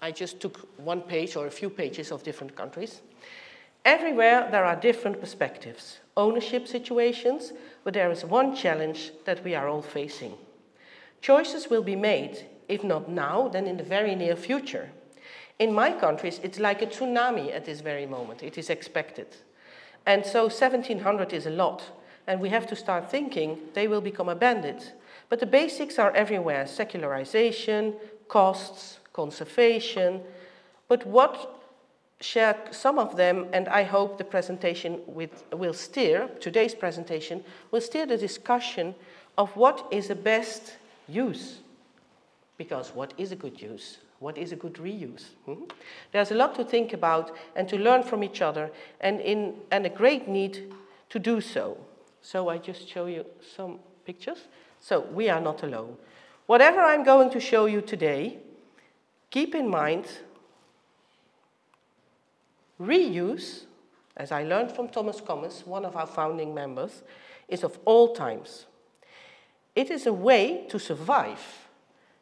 S7: I just took one page or a few pages of different countries. Everywhere there are different perspectives, ownership situations, but there is one challenge that we are all facing. Choices will be made, if not now, then in the very near future. In my countries, it's like a tsunami at this very moment. It is expected. And so 1700 is a lot, and we have to start thinking they will become abandoned. But the basics are everywhere: secularization, costs, conservation. But what share some of them, and I hope the presentation will steer, today's presentation, will steer the discussion of what is the best use. Because what is a good use? What is a good reuse? There's a lot to think about and to learn from each other, and a great need to do so. So I just show you some pictures. So we are not alone. Whatever I'm going to show you today, keep in mind, reuse, as I learned from Thomas Commons, one of our founding members, is of all times. It is a way to survive.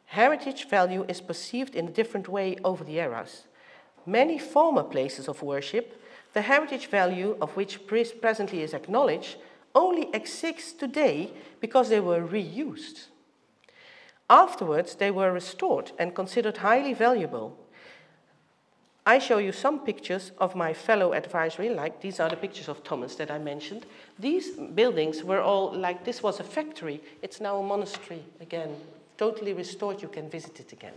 S7: Heritage value is perceived in a different way over the eras. Many former places of worship, the heritage value of which presently is acknowledged, only exists today because they were reused. Afterwards, they were restored and considered highly valuable. I show you some pictures of my fellow advisory, like these are the pictures of Thomas that I mentioned. These buildings were all like, this was a factory, it's now a monastery again. Totally restored, you can visit it again.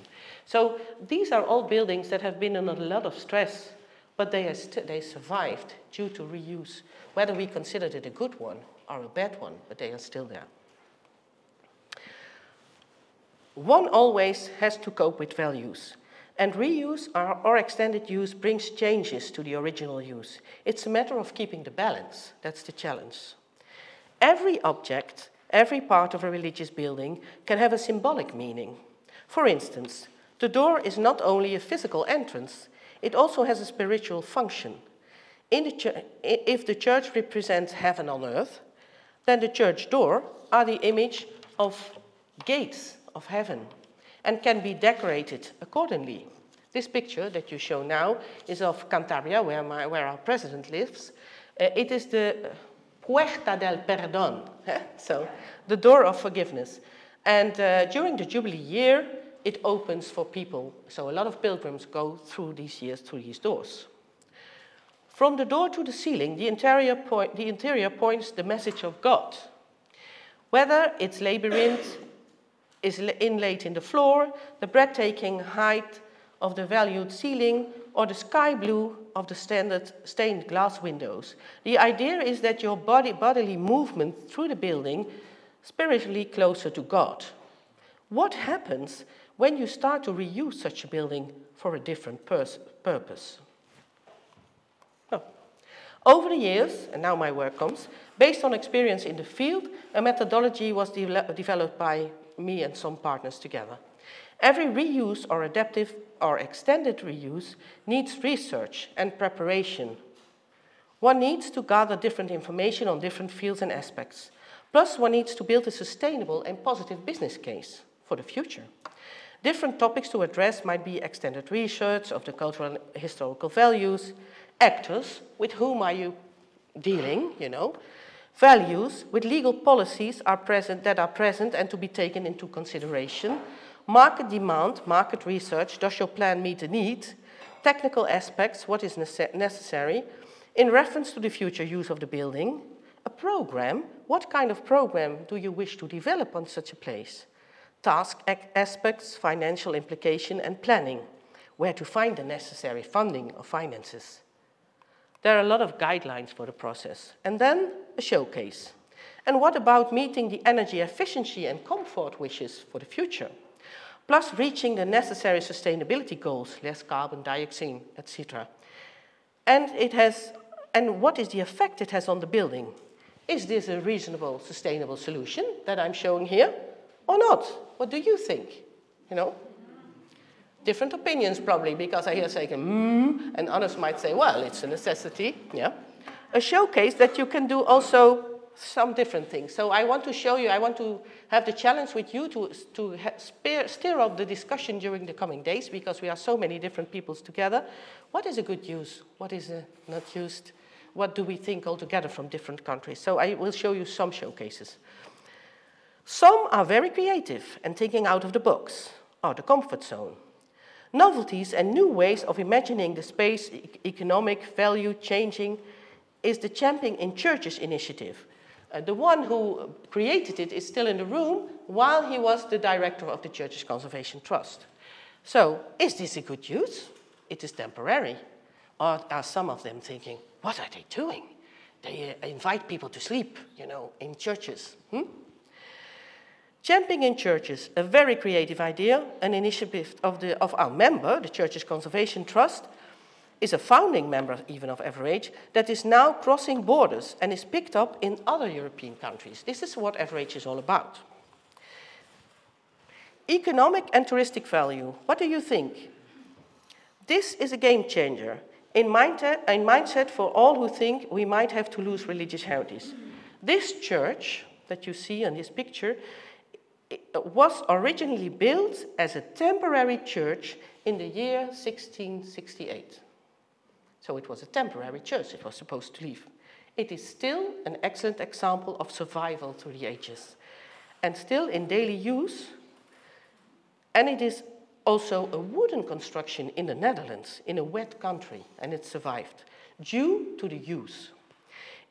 S7: So these are all buildings that have been under a lot of stress, but they survived due to reuse. Whether we considered it a good one or a bad one, but they are still there. One always has to cope with values, and reuse or extended use brings changes to the original use. It's a matter of keeping the balance, that's the challenge. Every object, every part of a religious building can have a symbolic meaning. For instance, the door is not only a physical entrance, it also has a spiritual function. If the church represents heaven on earth, then the church door are the image of gates of heaven and can be decorated accordingly. This picture that you show now is of Cantabria, where our president lives. It is the Puerta del Perdón, so the door of forgiveness. And during the Jubilee year, it opens for people. So a lot of pilgrims go through these years, through these doors. From the door to the ceiling, the interior points the message of God. Whether its labyrinth is inlaid in the floor, the breathtaking height of the valued ceiling, or the sky blue of the standard stained glass windows. The idea is that your bodily movement through the building spiritually closer to God. What happens when you start to reuse such a building for a different purpose? Oh. Over the years, and now my work comes, based on experience in the field, a methodology was developed by me and some partners together. Every reuse or adaptive or extended reuse needs research and preparation. One needs to gather different information on different fields and aspects. Plus, one needs to build a sustainable and positive business case for the future. Different topics to address might be extended research of the cultural and historical values, actors, with whom are you dealing, you know, values, with legal policies that are present and to be taken into consideration, market demand, market research, does your plan meet the need, technical aspects, what is necessary, in reference to the future use of the building, a program, what kind of program do you wish to develop on such a place, task aspects, financial implication and planning, where to find the necessary funding or finances. There are a lot of guidelines for the process, and then a showcase. And what about meeting the energy efficiency and comfort wishes for the future? Plus reaching the necessary sustainability goals, less carbon dioxide, etc. And what is the effect it has on the building? Is this a reasonable, sustainable solution that I'm showing here, or not? What do you think? You know? Different opinions probably, because I hear saying, and others might say, well, it's a necessity, yeah. A showcase that you can do also some different things. So I want to show you, I want to have the challenge with you to steer up the discussion during the coming days, because we are so many different peoples together. What is a good use? What is not used? What do we think altogether from different countries? So I will show you some showcases. Some are very creative and thinking out of the box, or the comfort zone. Novelties and new ways of imagining the space, economic value changing, is the Championing in Churches initiative. The one who created it is still in the room while he was the director of the Churches Conservation Trust. So, is this a good use? It is temporary. Or are some of them thinking, what are they doing? They invite people to sleep, you know, in churches. Championing in Churches, a very creative idea, an initiative of our member, the Churches Conservation Trust, is a founding member even of Average, that is now crossing borders and is picked up in other European countries. This is what Average is all about. Economic and touristic value, what do you think? This is a game changer in mindset for all who think we might have to lose religious heritage. This church that you see in this picture was originally built as a temporary church in the year 1668. So it was a temporary church, it was supposed to leave. It is still an excellent example of survival through the ages and still in daily use. And it is also a wooden construction in the Netherlands, in a wet country, and it survived due to the use.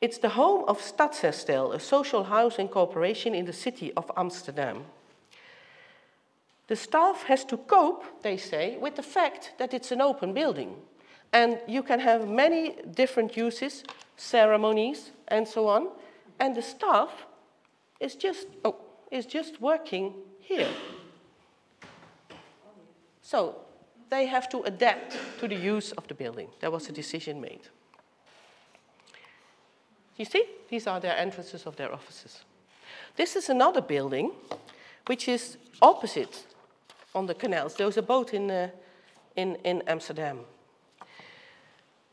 S7: It's the home of Stadsherstel, a social housing corporation in the city of Amsterdam. The staff has to cope, they say, with the fact that it's an open building. And you can have many different uses, ceremonies, and so on. And the staff is just working here. So they have to adapt to the use of the building. There was a decision made. You see, these are their entrances of their offices. This is another building, which is opposite on the canals. Those are both in Amsterdam.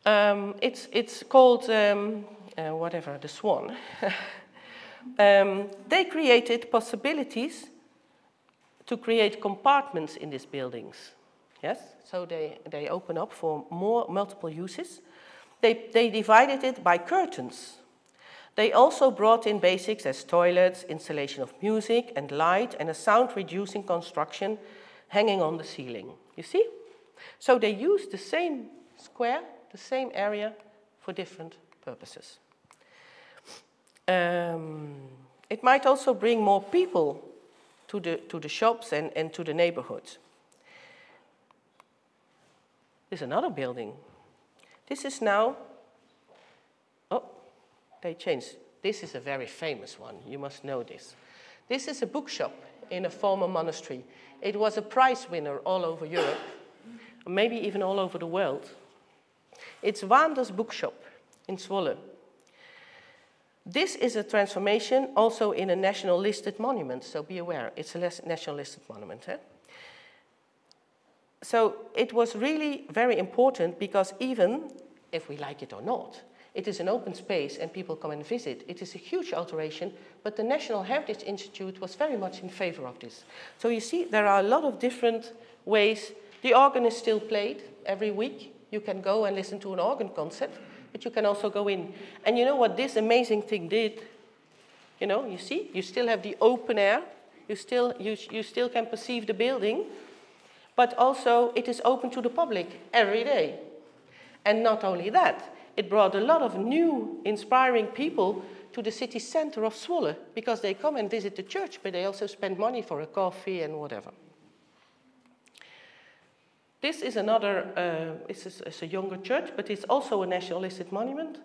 S7: It's called, whatever, the Swan. They created possibilities to create compartments in these buildings. Yes, so they open up for more multiple uses. They divided it by curtains. They also brought in basics as toilets, installation of music and light, and a sound-reducing construction hanging on the ceiling. You see? So they used the same square, the same area for different purposes. It might also bring more people to the shops and to the neighborhood. There's another building. This is now, oh, they changed. This is a very famous one. You must know this. This is a bookshop in a former monastery. It was a prize winner all over Europe, maybe even all over the world. It's Waanders Bookshop in Zwolle. This is a transformation also in a national listed monument, so be aware, it's a national listed monument. Eh? So it was really very important because even if we like it or not, it is an open space and people come and visit. It is a huge alteration, but the National Heritage Institute was very much in favor of this. So you see, there are a lot of different ways. The organ is still played every week. You can go and listen to an organ concert, but you can also go in. And you know what this amazing thing did? You know, you see, you still have the open air. You still can perceive the building, but also it is open to the public every day. And not only that, it brought a lot of new, inspiring people to the city center of Zwolle because they come and visit the church, but they also spend money for a coffee and whatever. This is another, it's a younger church, but it's also a national listed monument.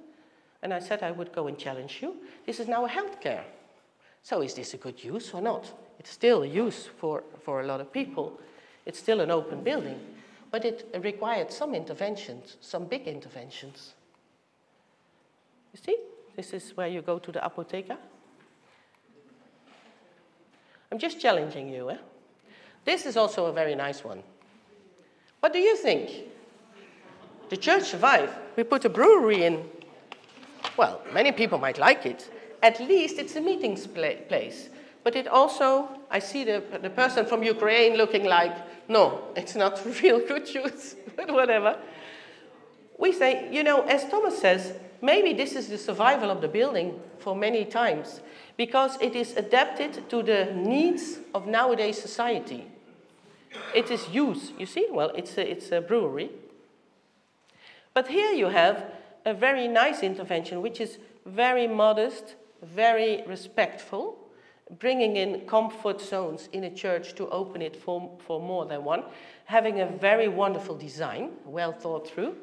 S7: And I said I would go and challenge you. This is now a healthcare. So is this a good use or not? It's still a use for a lot of people. It's still an open building.
S12: but it required some interventions, some big interventions. You see, this is where you go to the apotheca. I'm just challenging you. This is also a very nice one. What do you think? The church survived. We put a brewery in. Well, many people might like it. At least it's a meeting place. But it also, I see the person from Ukraine looking like, no, it's not real good juice, but whatever. We say, you know, as Thomas says, maybe this is the survival of the building for many times, because it is adapted to the needs of nowadays society. It is used, you see, well, it's a brewery. But here you have a very nice intervention, which is very modest, very respectful, bringing in comfort zones in a church to open it for more than one, having a very wonderful design, well thought through,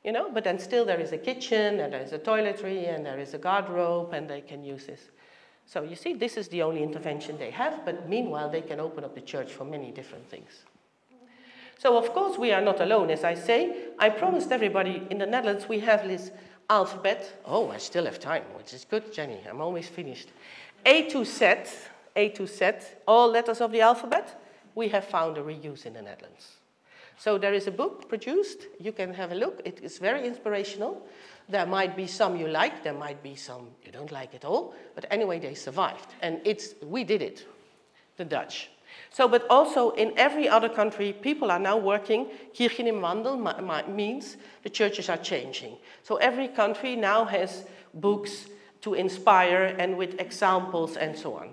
S12: you know, but then still there is a kitchen, and there is a toiletry, and there is a garderobe, and they can use this. So you see, this is the only intervention they have, but meanwhile they can open up the church for many different things. So of course we are not alone, as I say. I promised everybody in the Netherlands we have this alphabet. Oh, I still have time, which is good, Jenny, I'm almost finished. A to Z, all letters of the alphabet, we have found a reuse in the Netherlands. So there is a book produced, you can have a look, it is very inspirational. There might be some you like, there might be some you don't like at all, but anyway, they survived. And we did it, the Dutch. So, but also in every other country, people are now working. Kirchen im Wandel means the churches are changing. So every country now has books to inspire and with examples and so on.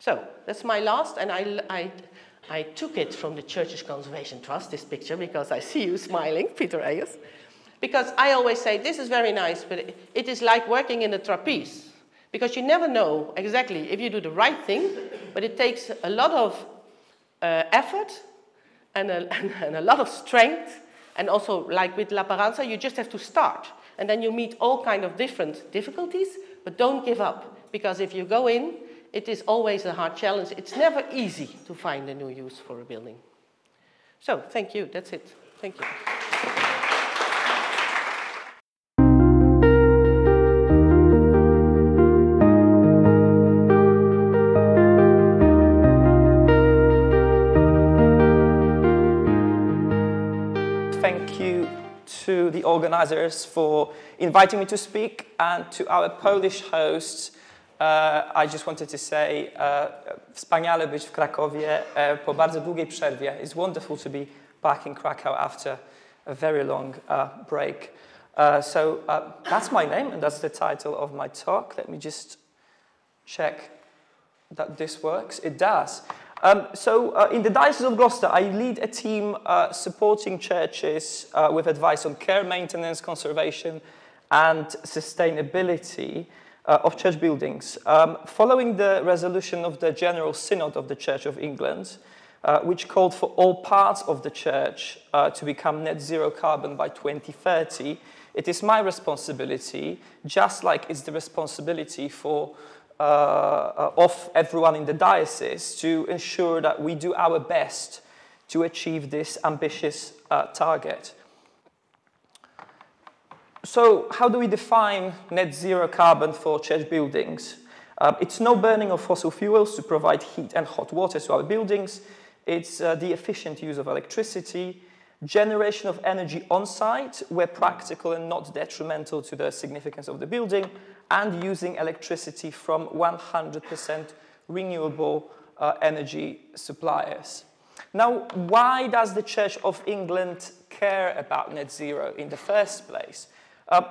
S12: So that's my last, and I took it from the Churches Conservation Trust, this picture, because I see you smiling, Peter Ayers. Because I always say, this is very nice, but it is like working in a trapeze. Because you never know exactly if you do the right thing, but it takes a lot of effort and a lot of strength. And also, like with La Paranza, you just have to start. And then you meet all kinds of different difficulties, but don't give up. Because if you go in, it is always a hard challenge. It's never easy to find a new use for a building. So, thank you. That's it. Thank you.
S13: Thank you to the organizers for inviting me to speak, and to our Polish hosts. I just wanted to say, wspaniale być w Krakowie po bardzo długiej przerwie. It's wonderful to be back in Krakow after a very long break. So that's my name, and that's the title of my talk. Let me just check that this works. It does. In the Diocese of Gloucester, I lead a team supporting churches with advice on care, maintenance, conservation, and sustainability of church buildings. Following the resolution of the General Synod of the Church of England, which called for all parts of the church to become net zero carbon by 2030, it is my responsibility, just like it's the responsibility of everyone in the diocese, to ensure that we do our best to achieve this ambitious target. So how do we define net zero carbon for church buildings? It's no burning of fossil fuels to provide heat and hot water to our buildings. It's the efficient use of electricity, generation of energy on site where practical and not detrimental to the significance of the building, and using electricity from 100% renewable energy suppliers. Now, why does the Church of England care about net zero in the first place?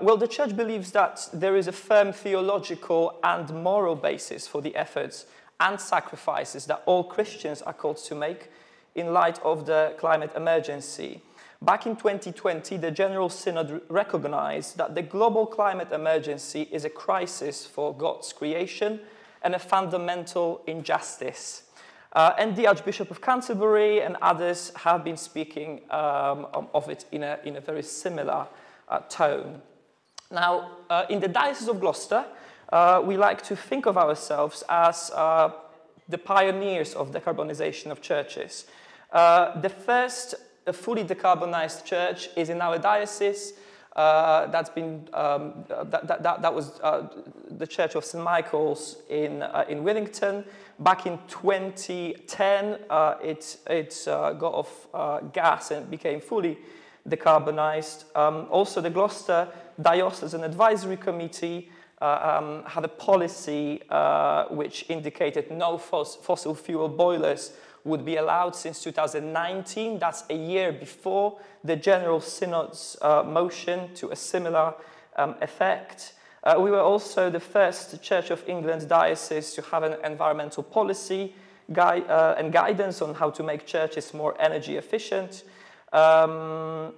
S13: Well, the Church believes that there is a firm theological and moral basis for the efforts and sacrifices that all Christians are called to make in light of the climate emergency. Back in 2020, the General Synod recognized that the global climate emergency is a crisis for God's creation and a fundamental injustice. And the Archbishop of Canterbury and others have been speaking of it in a very similar tone. Now, in the Diocese of Gloucester, we like to think of ourselves as the pioneers of decarbonization of churches. The first fully decarbonized church is in our diocese. That was the Church of St. Michael's in Wellington. Back in 2010, it got off gas and became fully decarbonized. Also, the Gloucester Diocesan Advisory Committee had a policy which indicated no fossil fuel boilers would be allowed since 2019. That's a year before the General Synod's motion to a similar effect. We were also the first Church of England diocese to have an environmental policy and guidance on how to make churches more energy efficient. Our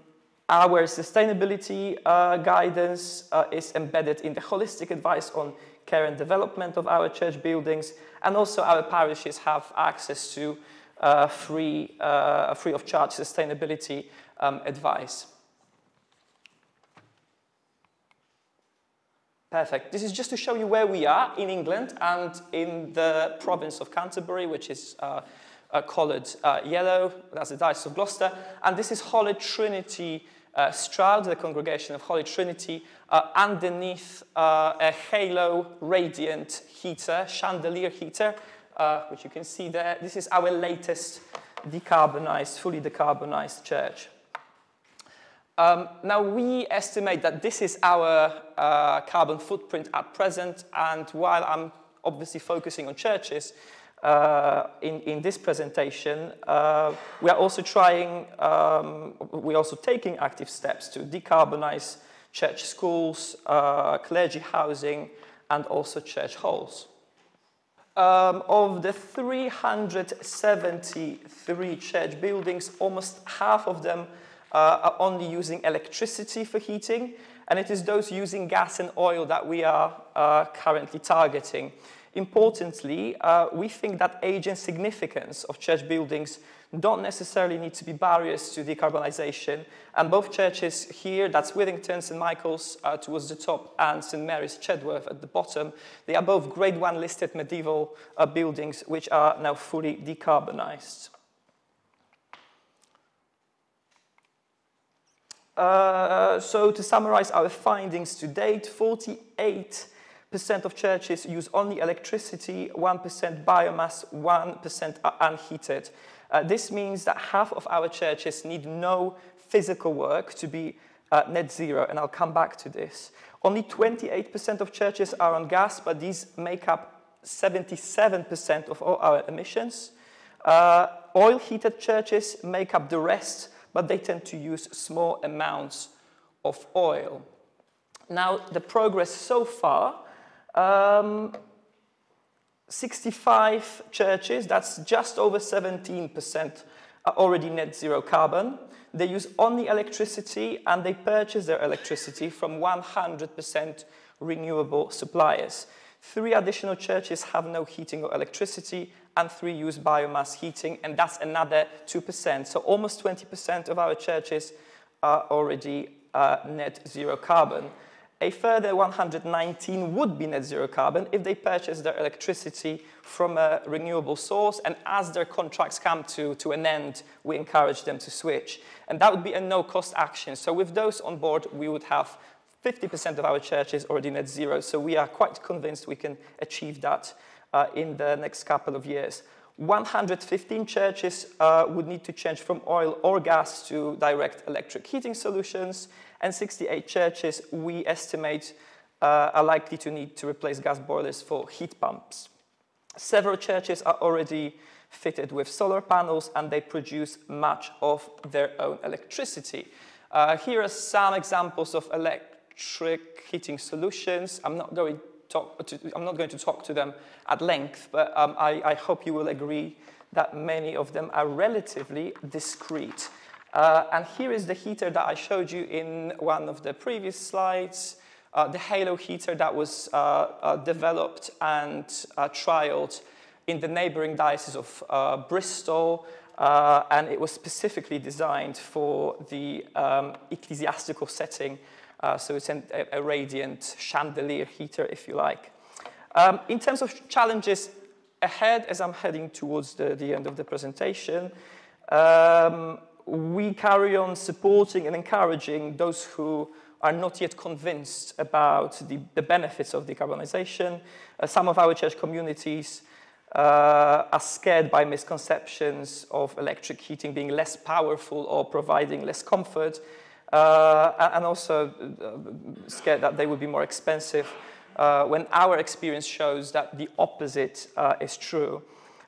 S13: sustainability guidance is embedded in the holistic advice on care and development of our church buildings, and also our parishes have access to free of charge sustainability advice. Perfect. This is just to show you where we are in England and in the province of Canterbury, which is coloured yellow. That's the Diocese of Gloucester. And this is Holy Trinity Stroud, the congregation of Holy Trinity, underneath a halo radiant heater, chandelier heater, which you can see there. This is our latest decarbonized, fully decarbonized church. Now, we estimate that this is our carbon footprint at present, and while I'm obviously focusing on churches in this presentation, we are also taking active steps to decarbonize church schools, clergy housing, and also church halls. Of the 373 church buildings, almost half of them are only using electricity for heating, and it is those using gas and oil that we are currently targeting. Importantly, we think that age and significance of church buildings don't necessarily need to be barriers to decarbonisation, and both churches here, that's Withington, St. Michael's towards the top, and St. Mary's Chedworth at the bottom, they are both Grade 1 listed medieval buildings which are now fully decarbonised. So to summarize our findings to date, 48% of churches use only electricity, 1% biomass, 1% are unheated. This means that half of our churches need no physical work to be net zero, and I'll come back to this. Only 28% of churches are on gas, but these make up 77% of all our emissions. Oil-heated churches make up the rest, but they tend to use small amounts of oil. Now, the progress so far, 65 churches, that's just over 17%, are already net zero carbon. They use only electricity, and they purchase their electricity from 100% renewable suppliers. 3 additional churches have no heating or electricity, and 3 use biomass heating, and that's another 2%. So almost 20% of our churches are already net zero carbon. A further 119 would be net zero carbon if they purchase their electricity from a renewable source, and as their contracts come to an end, we encourage them to switch. And that would be a no-cost action. So with those on board, we would have 50% of our churches already net zero, so we are quite convinced we can achieve that in the next couple of years. 115 churches would need to change from oil or gas to direct electric heating solutions, and 68 churches, we estimate, are likely to need to replace gas boilers for heat pumps. Several churches are already fitted with solar panels, and they produce much of their own electricity. Here are some examples of electric heating solutions. I'm not going to talk to them at length, but I hope you will agree that many of them are relatively discreet. And here is the heater that I showed you in one of the previous slides, the Halo heater that was developed and trialed in the neighboring diocese of Bristol, and it was specifically designed for the ecclesiastical setting. So it's a radiant chandelier heater, if you like. In terms of challenges ahead, as I'm heading towards the end of the presentation, We carry on supporting and encouraging those who are not yet convinced about the benefits of decarbonization. Some of our church communities are scared by misconceptions of electric heating being less powerful or providing less comfort, and also scared that they would be more expensive, when our experience shows that the opposite is true.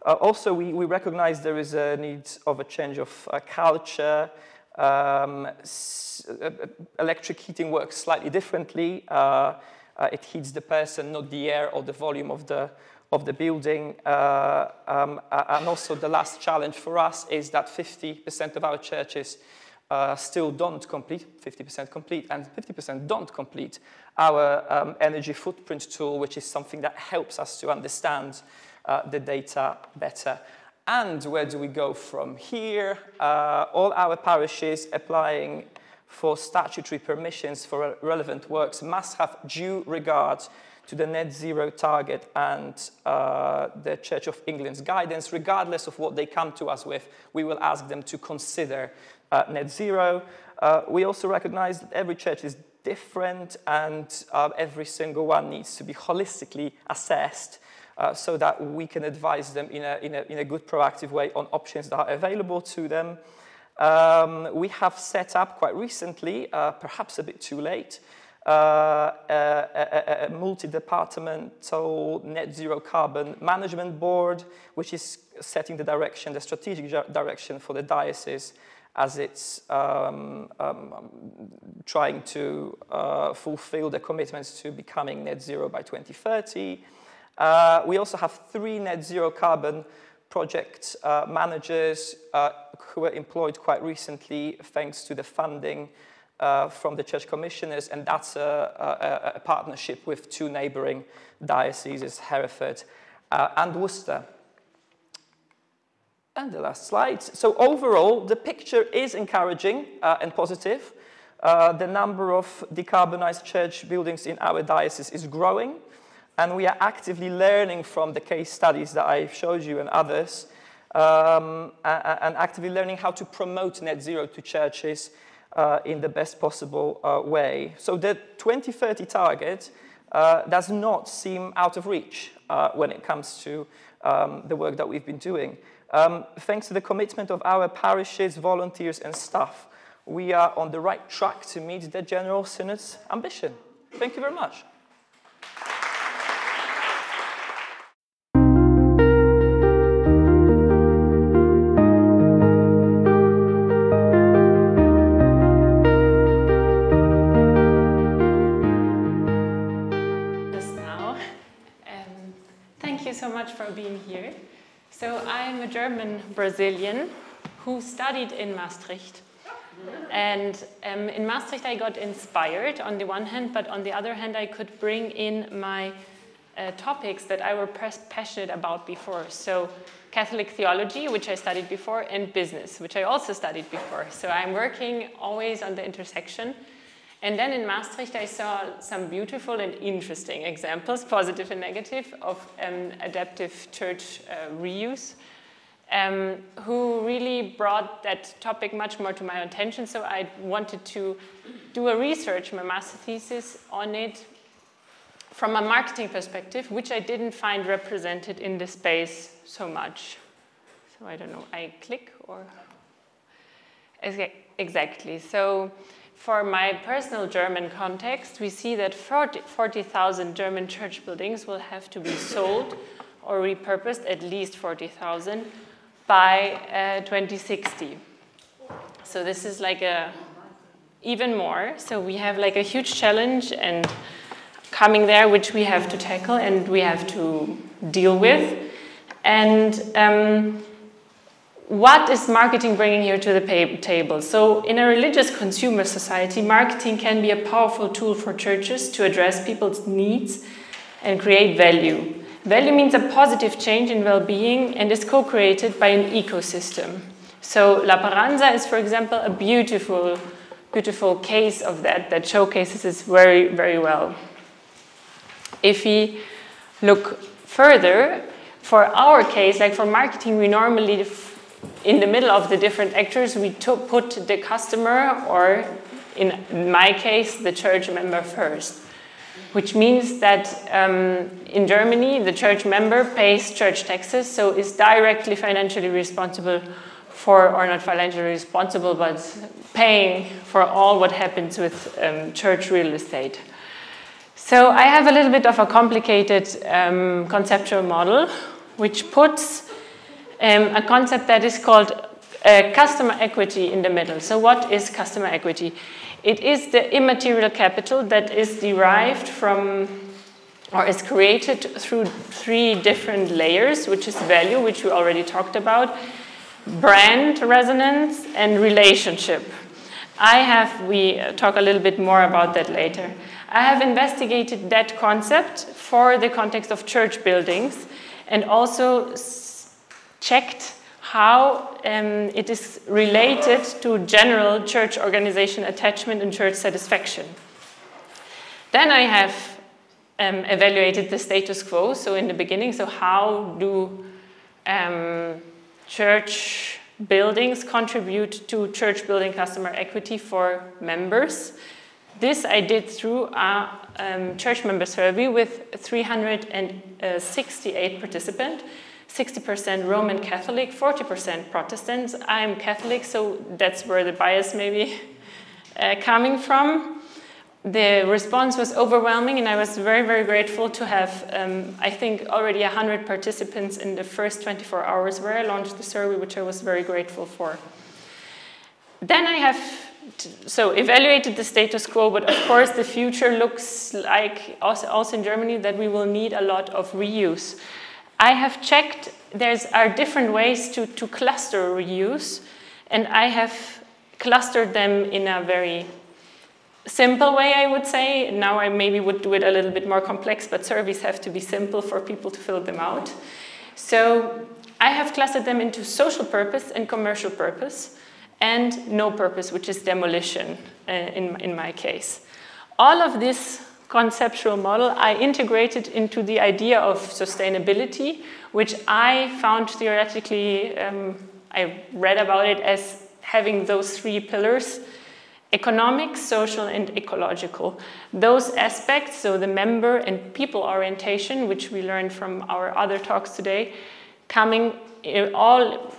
S13: Also, we recognize there is a need of a change of culture. Electric heating works slightly differently. It heats the person, not the air or the volume of the building. And also the last challenge for us is that 50% of our churches still don't complete, 50% complete, and 50% don't complete our energy footprint tool, which is something that helps us to understand the data better. And where do we go from here? All our parishes applying for statutory permissions for relevant works must have due regard to the net zero target and the Church of England's guidance. Regardless of what they come to us with, we will ask them to consider net zero. We also recognize that every church is different, and every single one needs to be holistically assessed so that we can advise them in a good proactive way on options that are available to them. We have set up quite recently, perhaps a bit too late, a multi-departmental net zero carbon management board, which is setting the direction, the strategic direction for the diocese as it's trying to fulfill the commitments to becoming net zero by 2030. We also have 3 net zero carbon project managers who were employed quite recently thanks to the funding from the church commissioners, and that's a partnership with 2 neighboring dioceses, Hereford and Worcester. And the last slide. So overall, the picture is encouraging and positive. The number of decarbonized church buildings in our diocese is growing, and we are actively learning from the case studies that I showed you and others, and actively learning how to promote net zero to churches in the best possible way. So the 2030 target does not seem out of reach when it comes to the work that we've been doing. Thanks to the commitment of our parishes, volunteers, and staff, we are on the right track to meet the General Synod's ambition. Thank you very much.
S14: Thank you so much for being here. So I'm a German Brazilian who studied in Maastricht. And in Maastricht I got inspired on the one hand, but on the other hand I could bring in my topics that I were passionate about before. So Catholic theology, which I studied before, and business, which I also studied before. So I'm working always on the intersection. And then in Maastricht, I saw some beautiful and interesting examples, positive and negative, of adaptive church reuse, who really brought that topic much more to my attention. So I wanted to do a research, my master thesis on it from a marketing perspective, which I didn't find represented in the space so much. So I don't know, I click or? Exactly. So for my personal German context, we see that 40,000 German church buildings will have to be sold or repurposed, at least 40,000, by 2060. So this is like even more. So we have like a huge challenge and coming there, which we have to tackle and we have to deal with. And what is marketing bringing here to the table? So in a religious consumer society, marketing can be a powerful tool for churches to address people's needs and create value. Value means a positive change in well-being and is co-created by an ecosystem. So La Paranza is, for example, a beautiful case of that showcases this very, very well. If we look further, for our case, like for marketing, we normally in the middle of the different actors, we put the customer, or in my case, the church member first. Which means that in Germany, the church member pays church taxes, so is directly financially responsible for, or not financially responsible, but paying for all what happens with church real estate. So I have a little bit of a complicated conceptual model, which puts a concept that is called customer equity in the middle. So what is customer equity? It is the immaterial capital that is derived from, or is created through 3 different layers, which is value, which we already talked about, brand resonance, and relationship. We talk a little bit more about that later. I have investigated that concept for the context of church buildings and also checked how it is related to general church organization attachment and church satisfaction. Then I have evaluated the status quo, so in the beginning, so how do church buildings contribute to church building customer equity for members? This I did through a church member survey with 368 participants. 60% Roman Catholic, 40% Protestants. I'm Catholic, so that's where the bias may be coming from. The response was overwhelming, and I was very, very grateful to have, I think, already 100 participants in the first 24 hours where I launched the survey, which I was very grateful for. Then I have evaluated the status quo, but of course the future looks like, also in Germany, that we will need a lot of reuse. I have checked, there are different ways to cluster reuse, and I have clustered them in a very simple way, I would say. Now I maybe would do it a little bit more complex, but surveys have to be simple for people to fill them out. So I have clustered them into social purpose and commercial purpose, and no purpose, which is demolition in my case. All of this conceptual model I integrated into the idea of sustainability, which I found theoretically, I read about it as having those 3 pillars: economic, social, and ecological. Those aspects, so the member and people orientation, which we learned from our other talks today, all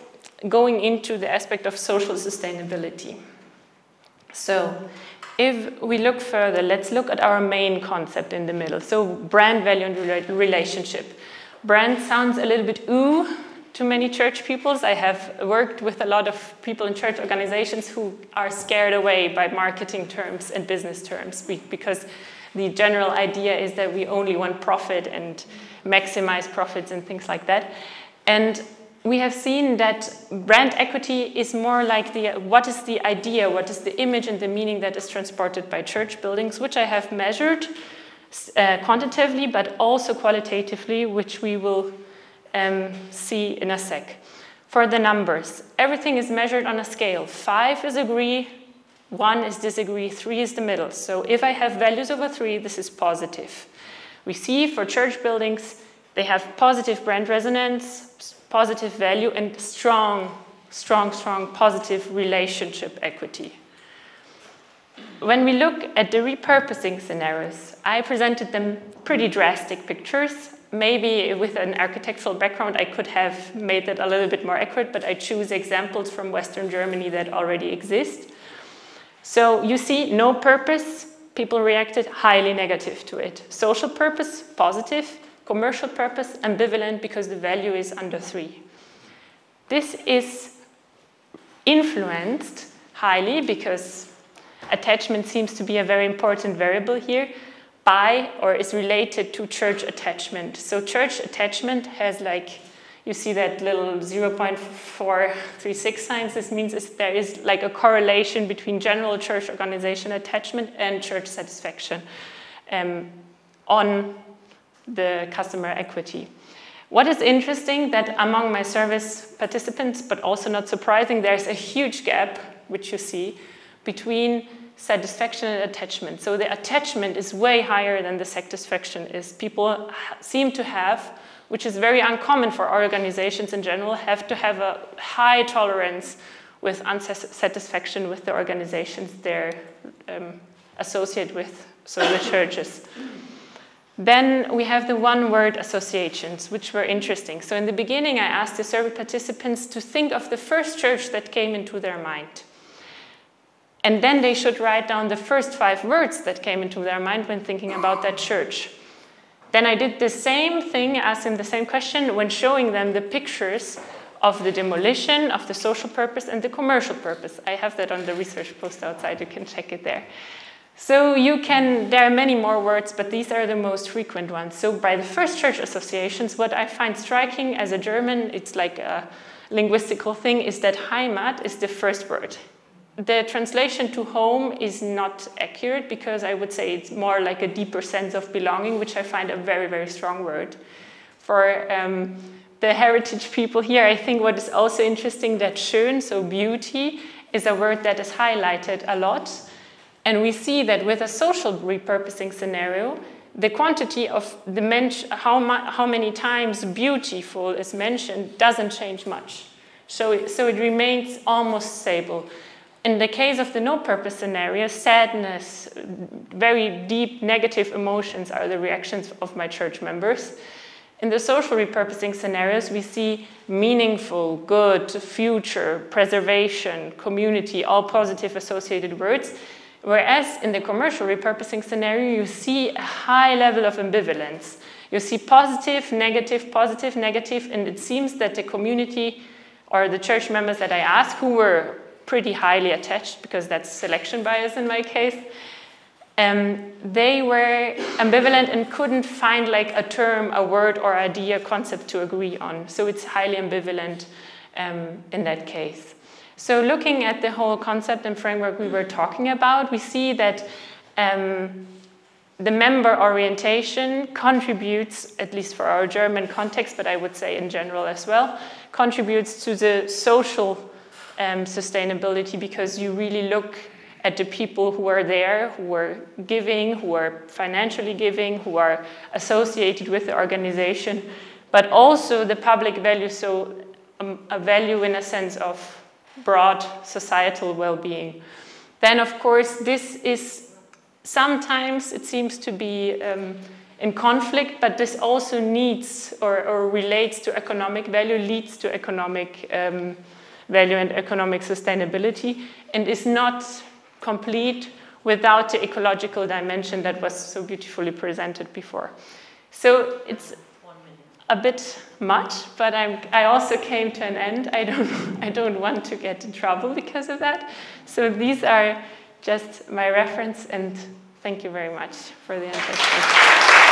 S14: going into the aspect of social sustainability. So if we look further, let's look at our main concept in the middle. So brand, value, and relationship. Brand sounds a little bit ooh to many church peoples. I have worked with a lot of people in church organizations who are scared away by marketing terms and business terms because the general idea is that we only want profit and maximize profits and things like that. And we have seen that brand equity is more like what is the idea, what is the image and the meaning that is transported by church buildings, which I have measured quantitatively, but also qualitatively, which we will see in a sec. For the numbers, everything is measured on a scale. 5 is agree, 1 is disagree, 3 is the middle. So if I have values over 3, this is positive. We see for church buildings, they have positive brand resonance, positive value, and strong positive relationship equity. When we look at the repurposing scenarios, I presented them pretty drastic pictures. Maybe with an architectural background, I could have made that a little bit more accurate, but I choose examples from Western Germany that already exist. So you see, no purpose, people reacted highly negative to it. Social purpose, positive. Commercial purpose, ambivalent, because the value is under 3. This is influenced highly, because attachment seems to be a very important variable here, by or is related to church attachment. So church attachment has, like, you see that little 0.436 signs. This means there is like a correlation between general church organization attachment and church satisfaction on the customer equity. What is interesting that among my service participants, but also not surprising, there's a huge gap, which you see, between satisfaction and attachment. So the attachment is way higher than the satisfaction is. People seem to have, which is very uncommon for organizations in general, have to have a high tolerance with unsatisfaction with the organizations they're associated with, so the churches. Then we have the one-word associations, which were interesting. So in the beginning, I asked the survey participants to think of the first church that came into their mind. And then they should write down the first 5 words that came into their mind when thinking about that church. Then I did the same thing, asked them the same question when showing them the pictures of the demolition, of the social purpose, and the commercial purpose. I have that on the research post outside, you can check it there. So there are many more words, but these are the most frequent ones. So by the first church associations, what I find striking as a German, it's like a linguistical thing, is that Heimat is the first word. The translation to home is not accurate because I would say it's more like a deeper sense of belonging, which I find a very, very strong word. For the heritage people here, I think what is also interesting that schön, so beauty, is a word that is highlighted a lot. And we see that with a social repurposing scenario, the quantity of how many times beautiful is mentioned doesn't change much. So it remains almost stable. In the case of the no-purpose scenario, sadness, very deep negative emotions are the reactions of my church members. In the social repurposing scenarios, we see meaningful, good, future, preservation, community, all positive associated words. Whereas in the commercial repurposing scenario, you see a high level of ambivalence. You see positive, negative, and it seems that the community or the church members that I asked, who were pretty highly attached, because that's selection bias in my case, they were ambivalent and couldn't find like a term, a word, or idea, concept to agree on. So it's highly ambivalent in that case. So looking at the whole concept and framework we were talking about, we see that the member orientation contributes, at least for our German context, but I would say in general as well, contributes to the social sustainability, because you really look at the people who are there, who are giving, who are financially giving, who are associated with the organization, but also the public value, so a value in a sense of broad societal well-being. Then, of course, this is sometimes, it seems to be in conflict, but this also needs or relates to economic value, leads to economic value and economic sustainability, and is not complete without the ecological dimension that was so beautifully presented before. So it's a bit much, but I also came to an end. I don't want to get in trouble because of that. So these are just my reference, and thank you very much for the invitation.